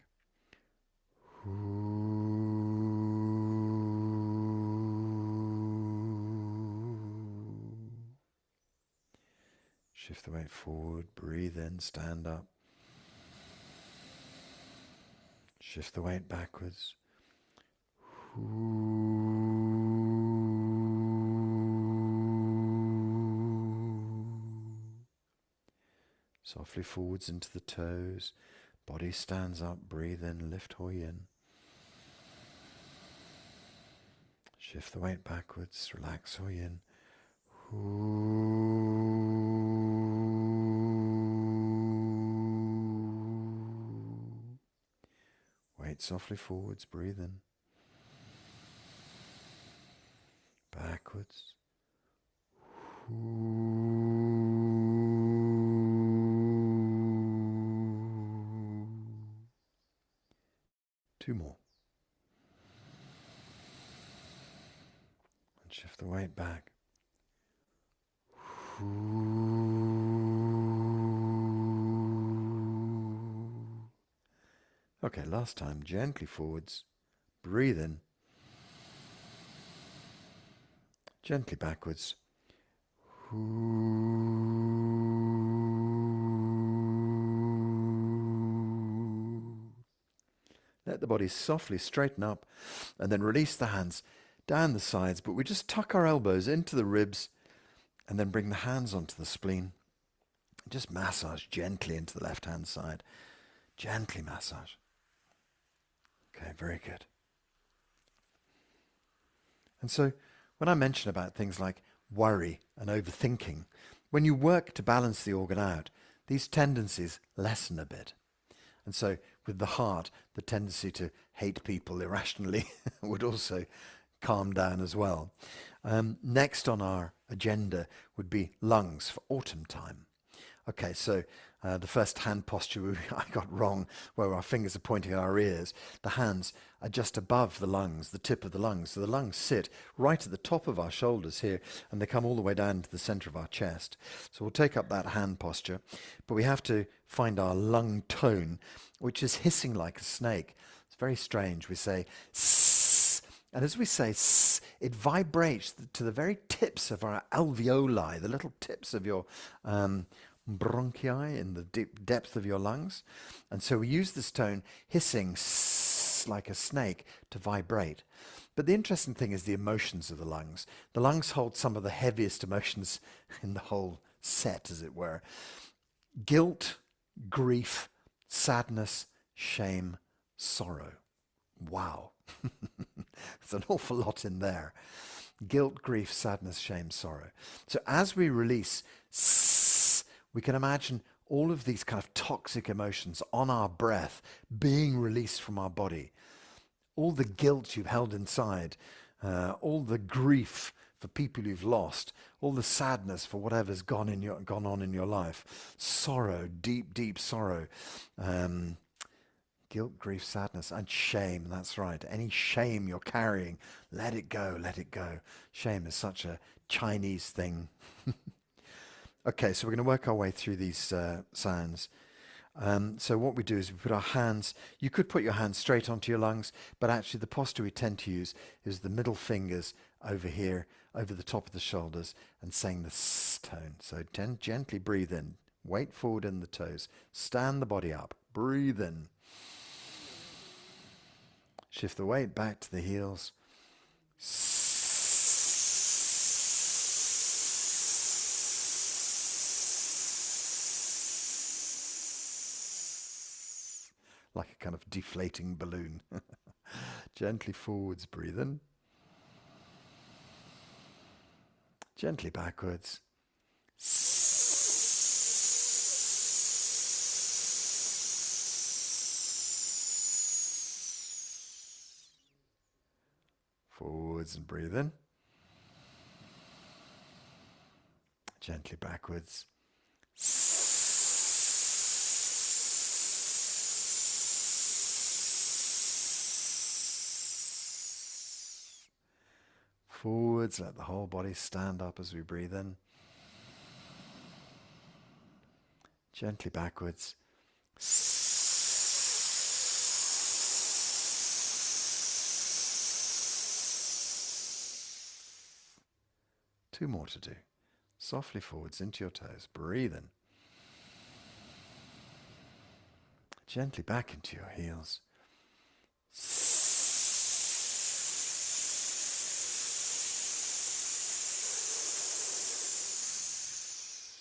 Shift the weight forward, breathe in, stand up. Shift the weight backwards. Softly forwards into the toes. Body stands up, breathe in, lift Hoi Yin. Shift the weight backwards, relax Hoi Yin. Weight softly forwards, breathe in. Backwards. Two more. And shift the weight back. Okay, last time, gently forwards, Breathe in. Gently backwards. Let the body softly straighten up and then release the hands down the sides, but we just tuck our elbows into the ribs and then bring the hands onto the spleen. Just massage gently into the left-hand side. Gently massage. Okay, very good. And so when I mention about things like worry and overthinking, when you work to balance the organ out, these tendencies lessen a bit. And so with the heart, the tendency to hate people irrationally would also calm down as well. Next on our agenda would be lungs for autumn time. Okay, so the first hand posture I got wrong, where our fingers are pointing at our ears. The hands are just above the lungs, the tip of the lungs. So the lungs sit right at the top of our shoulders here, and they come all the way down to the center of our chest. So we'll take up that hand posture, but we have to find our lung tone, which is hissing like a snake. It's very strange. We say sss, and as we say sss, it vibrates to the very tips of our alveoli, the little tips of your bronchi in the deep depth of your lungs. And so we use this tone, hissing sss, like a snake, to vibrate. But the interesting thing is the emotions of the lungs. The lungs hold some of the heaviest emotions in the whole set, as it were. Guilt, grief, sadness, shame, sorrow. Wow. There's an awful lot in there. Guilt, grief, sadness, shame, sorrow. So as we release sss, we can imagine all of these kind of toxic emotions on our breath being released from our body. All the guilt you've held inside, all the grief for people you've lost, all the sadness for whatever's gone on in your life, sorrow, deep, deep sorrow, guilt, grief, sadness, and shame. That's right. Any shame you're carrying, let it go, let it go. Shame is such a Chinese thing. Okay, so we're going to work our way through these sounds. So what we do is we put our hands, you could put your hands straight onto your lungs, but actually the posture we tend to use is the middle fingers over here, over the top of the shoulders, and saying the S tone. So gently breathe in, weight forward in the toes, stand the body up, breathe in. Shift the weight back to the heels. Like a kind of deflating balloon. Gently forwards, breathe in. Gently backwards. Forwards and breathe in. Gently backwards. Forwards, let the whole body stand up as we breathe in. Gently backwards. Two more to do. Softly forwards into your toes. Breathe in. Gently back into your heels.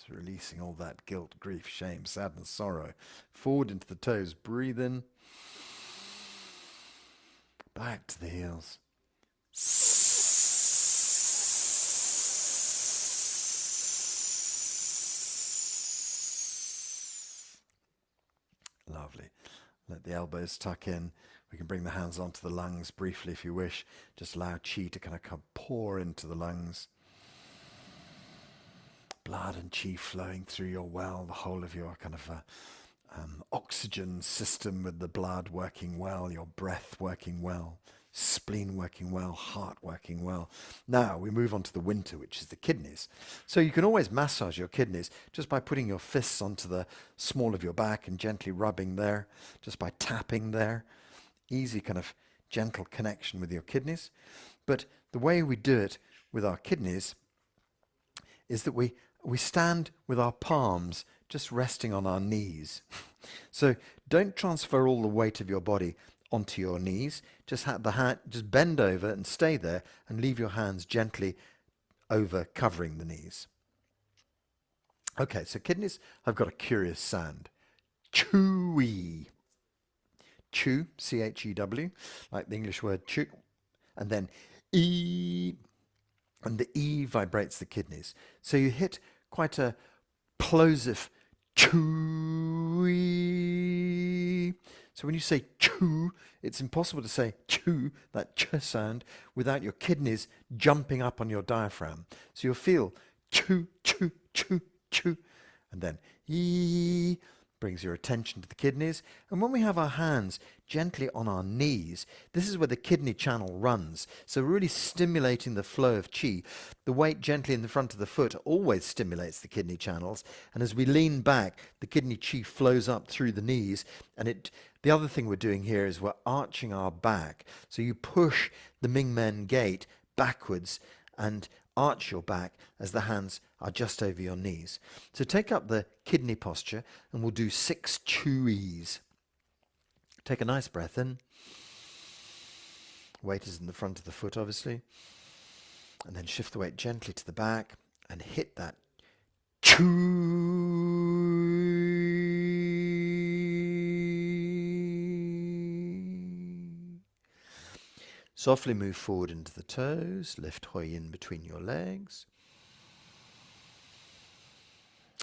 Releasing all that guilt, grief, shame, sadness, sorrow. Forward into the toes. Breathe in. Back to the heels. Lovely. Let the elbows tuck in. We can bring the hands onto the lungs briefly if you wish. Just allow chi to kind of pour into the lungs. Blood and chi flowing through your well, the whole of your kind of oxygen system with the blood working well, your breath working well, spleen working well, heart working well. Now we move on to the winter, which is the kidneys. So you can always massage your kidneys just by putting your fists onto the small of your back and gently rubbing there, just by tapping there. Easy kind of gentle connection with your kidneys. But the way we do it with our kidneys is that we stand with our palms just resting on our knees. So don't transfer all the weight of your body onto your knees. Just just bend over and stay there and leave your hands gently over covering the knees. Okay, so kidneys have got a curious sound. Chewy. Chew, C-H-E-W, like the English word chew. And then E, and the E vibrates the kidneys. So you hit quite a plosive chewy. So when you say chew, it's impossible to say chew, that ch sound, without your kidneys jumping up on your diaphragm. So you'll feel chew, chew, chew, chew, and then E brings your attention to the kidneys. And when we have our hands gently on our knees, this is where the kidney channel runs. So we're really stimulating the flow of qi. The weight gently in the front of the foot always stimulates the kidney channels. And as we lean back, the kidney qi flows up through the knees. And the other thing we're doing here is we're arching our back. So you push the Ming Men gait backwards and arch your back as the hands are just over your knees. So take up the kidney posture and we'll do 6 chewies. Take a nice breath in. Weight is in the front of the foot, obviously. And then shift the weight gently to the back and hit that chew. Softly move forward into the toes, lift Hoi Yin between your legs.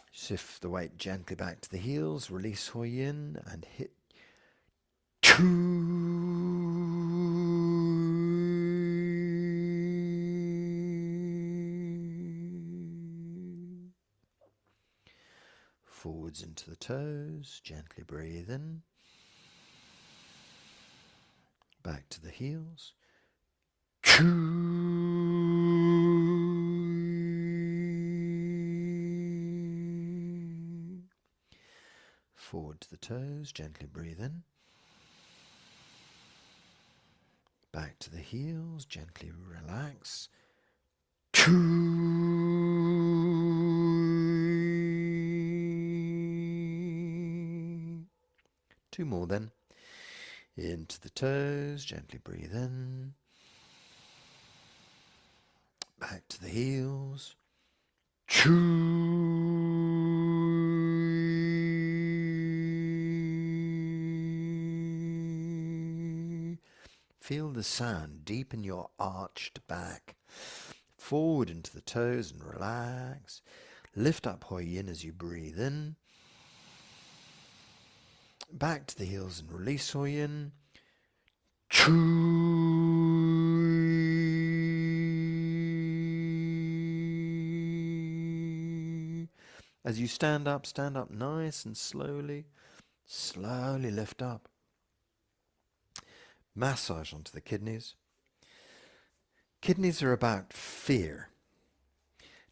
Shift the weight gently back to the heels, release Hoi Yin and hit Chu. Forwards into the toes, gently breathe in. Back to the heels. Forward to the toes, gently breathe in. Back to the heels, gently relax. Two more then. Into the toes, gently breathe in. Back to the heels. Feel the sound deep in your arched back. Forward into the toes and relax. Lift up Hoi Yin as you breathe in. Back to the heels and release Hoi Yin. As you stand up nice and slowly. Slowly lift up. Massage onto the kidneys. Kidneys are about fear.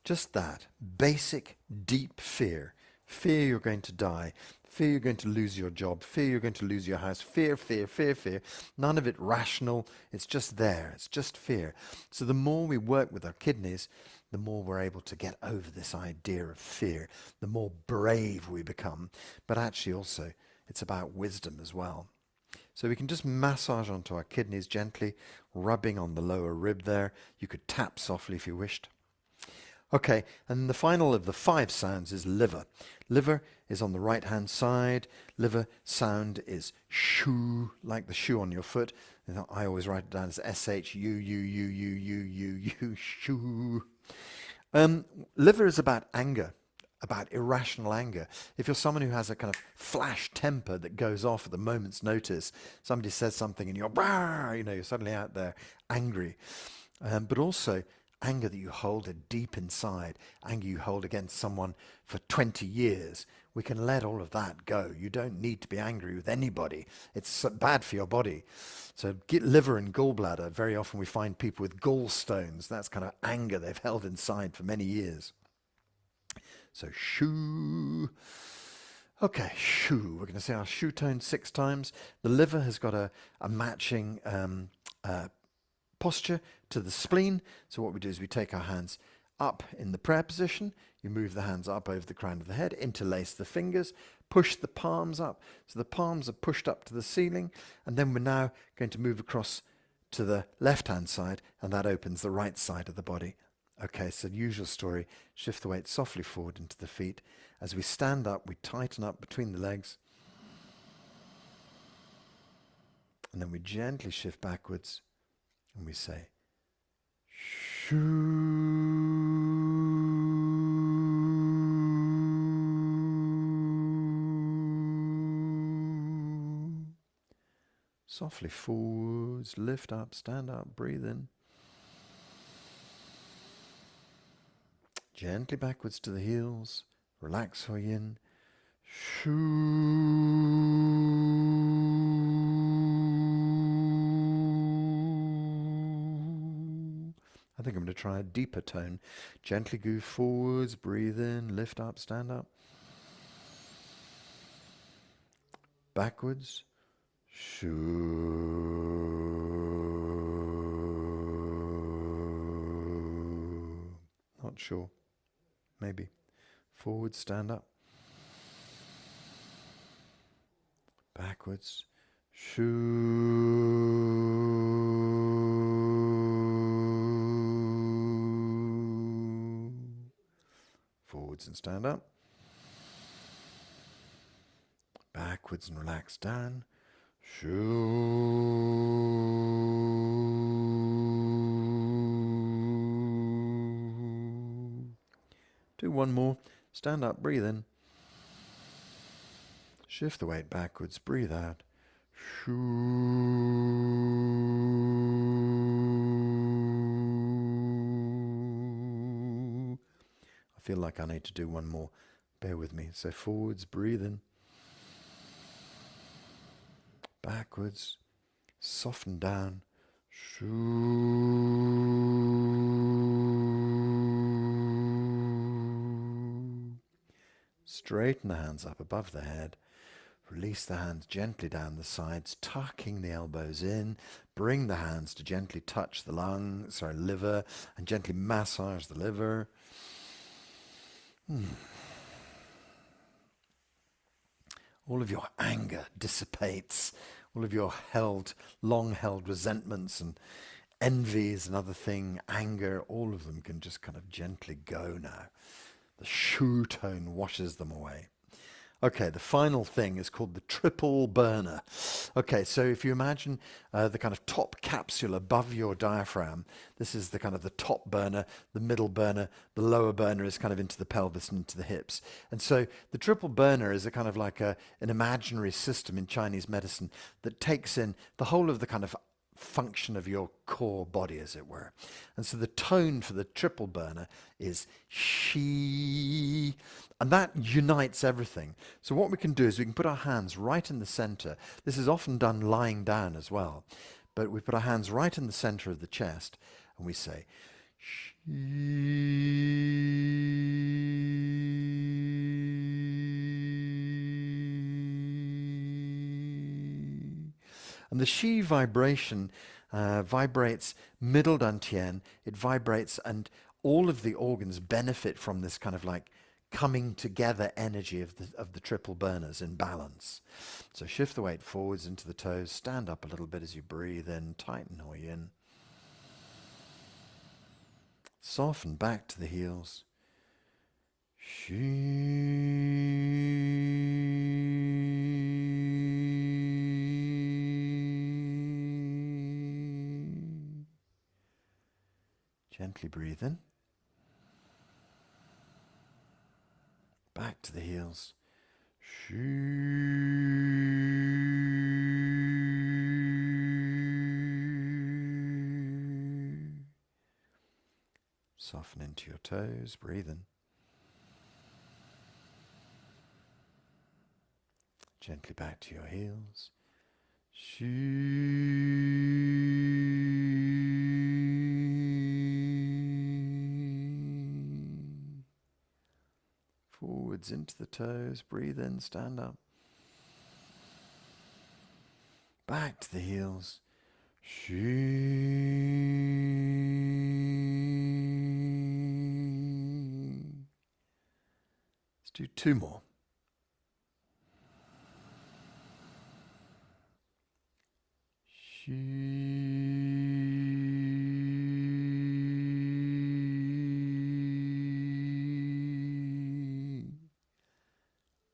Just that. Basic, deep fear. Fear you're going to die. Fear you're going to lose your job. Fear you're going to lose your house. Fear, fear, fear, fear. None of it rational. It's just there. It's just fear. So the more we work with our kidneys, the more we're able to get over this idea of fear. The more brave we become. But actually also, it's about wisdom as well. So we can just massage onto our kidneys gently, rubbing on the lower rib there. You could tap softly if you wished. Okay, and the final of the 5 sounds is liver. Liver is on the right-hand side. Liver sound is shu, like the shoe on your foot. I always write it down as S-H-U-U-U-U-U-U-U, shu. Liver is about anger, about irrational anger. If you're someone who has a kind of flash temper that goes off at the moment's notice, somebody says something and you're suddenly out there angry. But also anger that you hold deep inside, anger you hold against someone for 20 years. We can let all of that go. You don't need to be angry with anybody. It's bad for your body. So liver and gallbladder, very often we find people with gallstones. That's kind of anger they've held inside for many years. So shoo. Okay, shoo. We're going to say our shoo tone 6 times. The liver has got a matching posture to the spleen. So what we do is we take our hands up in the prayer position. You move the hands up over the crown of the head, interlace the fingers, push the palms up. So the palms are pushed up to the ceiling. And then we're now going to move across to the left-hand side, and that opens the right side of the body. Okay, so the usual story, shift the weight softly forward into the feet. As we stand up, we tighten up between the legs. And then we gently shift backwards, and we say, shoo. Softly forwards, lift up, stand up, breathe in. Gently backwards to the heels, relax her yin. Shoo. I think I'm going to try a deeper tone. Gently go forwards, breathe in, lift up, stand up. Backwards. Shoo. Not sure. Maybe. Forward, stand up. Backwards. Shoo. Forwards and stand up. Backwards and relax down. Shoo. Do one more. Stand up, breathe in. Shift the weight backwards, breathe out. Shoo. I feel like I need to do one more. Bear with me. So forwards, breathe in. Backwards, soften down. Shoo. Straighten the hands up above the head. Release the hands gently down the sides, tucking the elbows in. Bring the hands to gently touch the liver, and gently massage the liver. All of your anger dissipates. All of your long-held resentments and envies, another thing, anger, all of them can just kind of gently go now. The shoo tone washes them away. Okay, the final thing is called the triple burner. Okay, so if you imagine the kind of top capsule above your diaphragm, this is the kind of the top burner, the middle burner, the lower burner is kind of into the pelvis and into the hips. And so the triple burner is a kind of like an imaginary system in Chinese medicine that takes in the whole of the kind of function of your core body, as it were. And so the tone for the triple burner is Shi, and that unites everything. So what we can do is we can put our hands right in the center. This is often done lying down as well, but we put our hands right in the center of the chest and we say Shi. And the Shi vibration vibrates middle dantian. It vibrates, and all of the organs benefit from this kind of like coming together energy of the triple burners in balance. So shift the weight forwards into the toes. Stand up a little bit as you breathe in. Tighten or yin. Soften back to the heels. Gently breathe in. Back to the heels. Soften into your toes. Breathe in. Gently back to your heels. Forwards into the toes. Breathe in, stand up. Back to the heels. Let's do 2 more.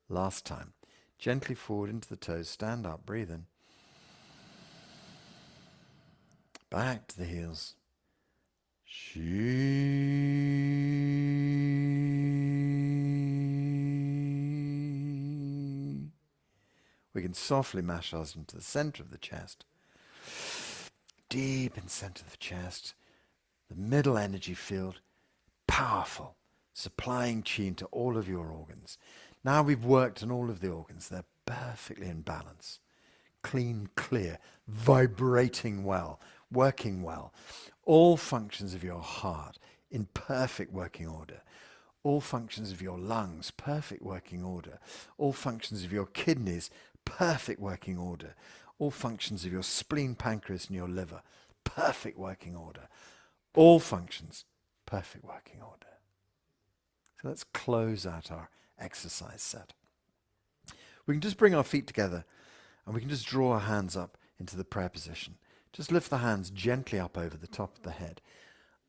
Last time. Gently forward into the toes. Stand up. Breathe in. Back to the heels. We can softly massage into the center of the chest. Deep in the center of the chest. The middle energy field. Powerful. Supplying chi into all of your organs. Now we've worked on all of the organs. They're perfectly in balance. Clean, clear, vibrating well, working well. All functions of your heart in perfect working order. All functions of your lungs, perfect working order. All functions of your kidneys, perfect working order. All functions of your spleen, pancreas, and your liver, perfect working order. All functions, perfect working order. So let's close out our exercise set. We can just bring our feet together and we can just draw our hands up into the prayer position. Just lift the hands gently up over the top of the head.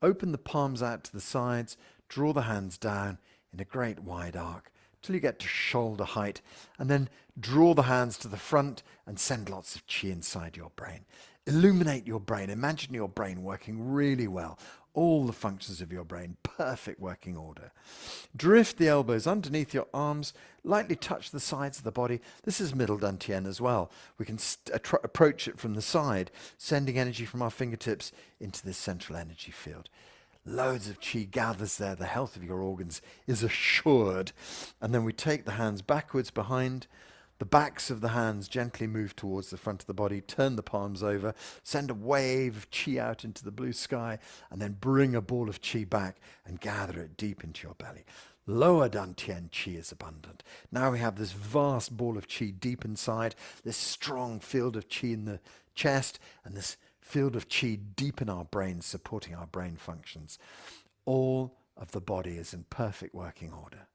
Open the palms out to the sides. Draw the hands down in a great wide arc till you get to shoulder height. And then draw the hands to the front and send lots of chi inside your brain. Illuminate your brain. Imagine your brain working really well. All the functions of your brain, perfect working order. Drift the elbows underneath your arms, lightly touch the sides of the body. This is middle dantian as well. We can approach it from the side, sending energy from our fingertips into this central energy field. Loads of chi gathers there. The health of your organs is assured. And then we take the hands backwards behind. The backs of the hands gently move towards the front of the body. Turn the palms over. Send a wave of chi out into the blue sky. And then bring a ball of chi back and gather it deep into your belly. Lower dantian chi is abundant. Now we have this vast ball of chi deep inside. This strong field of chi in the chest. And this field of chi deep in our brains, supporting our brain functions. All of the body is in perfect working order.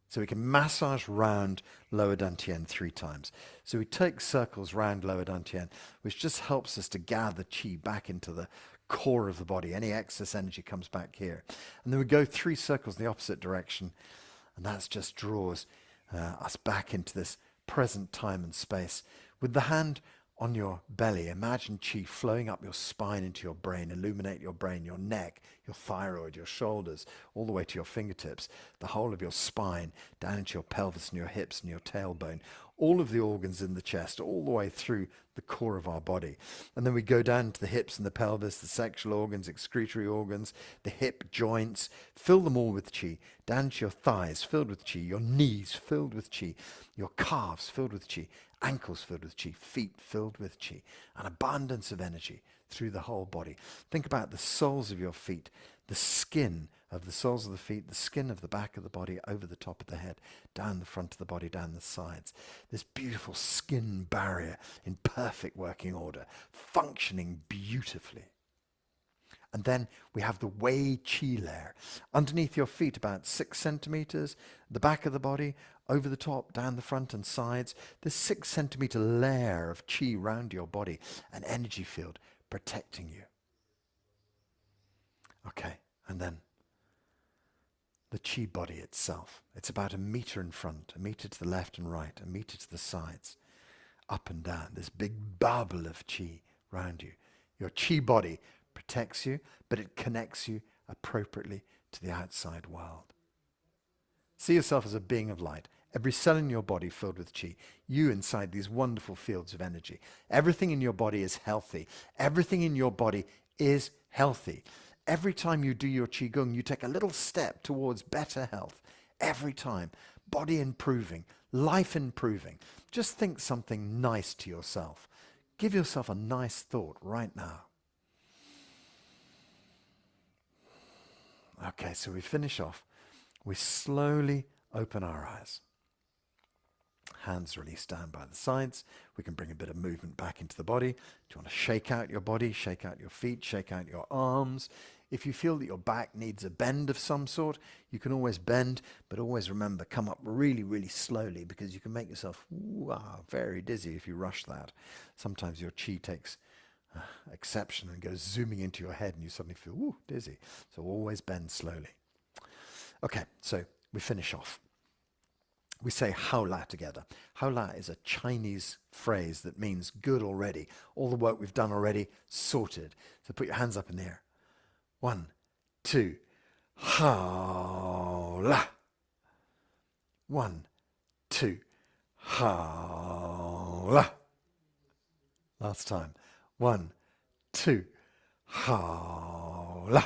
So we can massage round lower dantian 3 times. So we take circles round lower dantian, which just helps us to gather chi back into the core of the body. Any excess energy comes back here. And then we go 3 circles in the opposite direction, and that just draws us back into this present time and space. With the hand on your belly, imagine chi flowing up your spine into your brain. Illuminate your brain, your neck, your thyroid, your shoulders, all the way to your fingertips, the whole of your spine, down into your pelvis and your hips and your tailbone, all of the organs in the chest, all the way through the core of our body. And then we go down to the hips and the pelvis, the sexual organs, excretory organs, the hip joints, fill them all with chi, down to your thighs filled with chi, your knees filled with chi, your calves filled with chi, ankles filled with chi, feet filled with chi, an abundance of energy through the whole body. Think about the soles of your feet, the skin of the soles of the feet, the skin of the back of the body, over the top of the head, down the front of the body, down the sides. This beautiful skin barrier in perfect working order, functioning beautifully. And then we have the Wei Qi layer. Underneath your feet, about 6 centimeters, the back of the body, over the top, down the front and sides. This 6 centimeter layer of Qi round your body, an energy field protecting you. Okay, and then the Qi body itself. It's about 1 meter in front, 1 meter to the left and right, 1 meter to the sides, up and down. This big bubble of Qi round you. Your Qi body protects you, but it connects you appropriately to the outside world. See yourself as a being of light. Every cell in your body filled with chi. You inside these wonderful fields of energy. Everything in your body is healthy. Everything in your body is healthy. Every time you do your Qigong, you take a little step towards better health. Every time. Body improving. Life improving. Just think something nice to yourself. Give yourself a nice thought right now. Okay, so we finish off we slowly open our eyes. Hands released down by the sides. We can bring a bit of movement back into the body. Do you want to shake out your body, shake out your feet, shake out your arms? If you feel that your back needs a bend of some sort, you can always bend, but always remember, come up really, really slowly, because you can make yourself very dizzy if you rush that. Sometimes your chi takes exception and goes zooming into your head and you suddenly feel dizzy. So always bend slowly. Okay, so we finish off. We say 𝐜𝐿𝐴 together. 𝐜𝐿𝐴 is a Chinese phrase that means good already. All the work we've done already, sorted. So put your hands up in the air. 1, 2, 𝐜𝐿𝐴. 1, 2, 𝐜𝐿𝐴. Last time. 1, 2, 𝐜𝐿𝐴.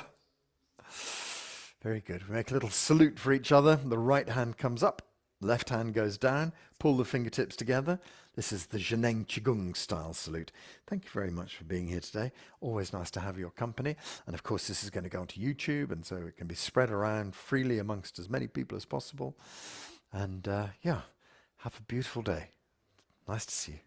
Very good. We make a little salute for each other. The right hand comes up, left hand goes down. Pull the fingertips together. This is the 𝐬𝐥𝐻𝐿 Qigong style salute. Thank you very much for being here today. Always nice to have your company. And of course, this is going to go onto YouTube, and so it can be spread around freely amongst as many people as possible. And yeah, have a beautiful day. Nice to see you.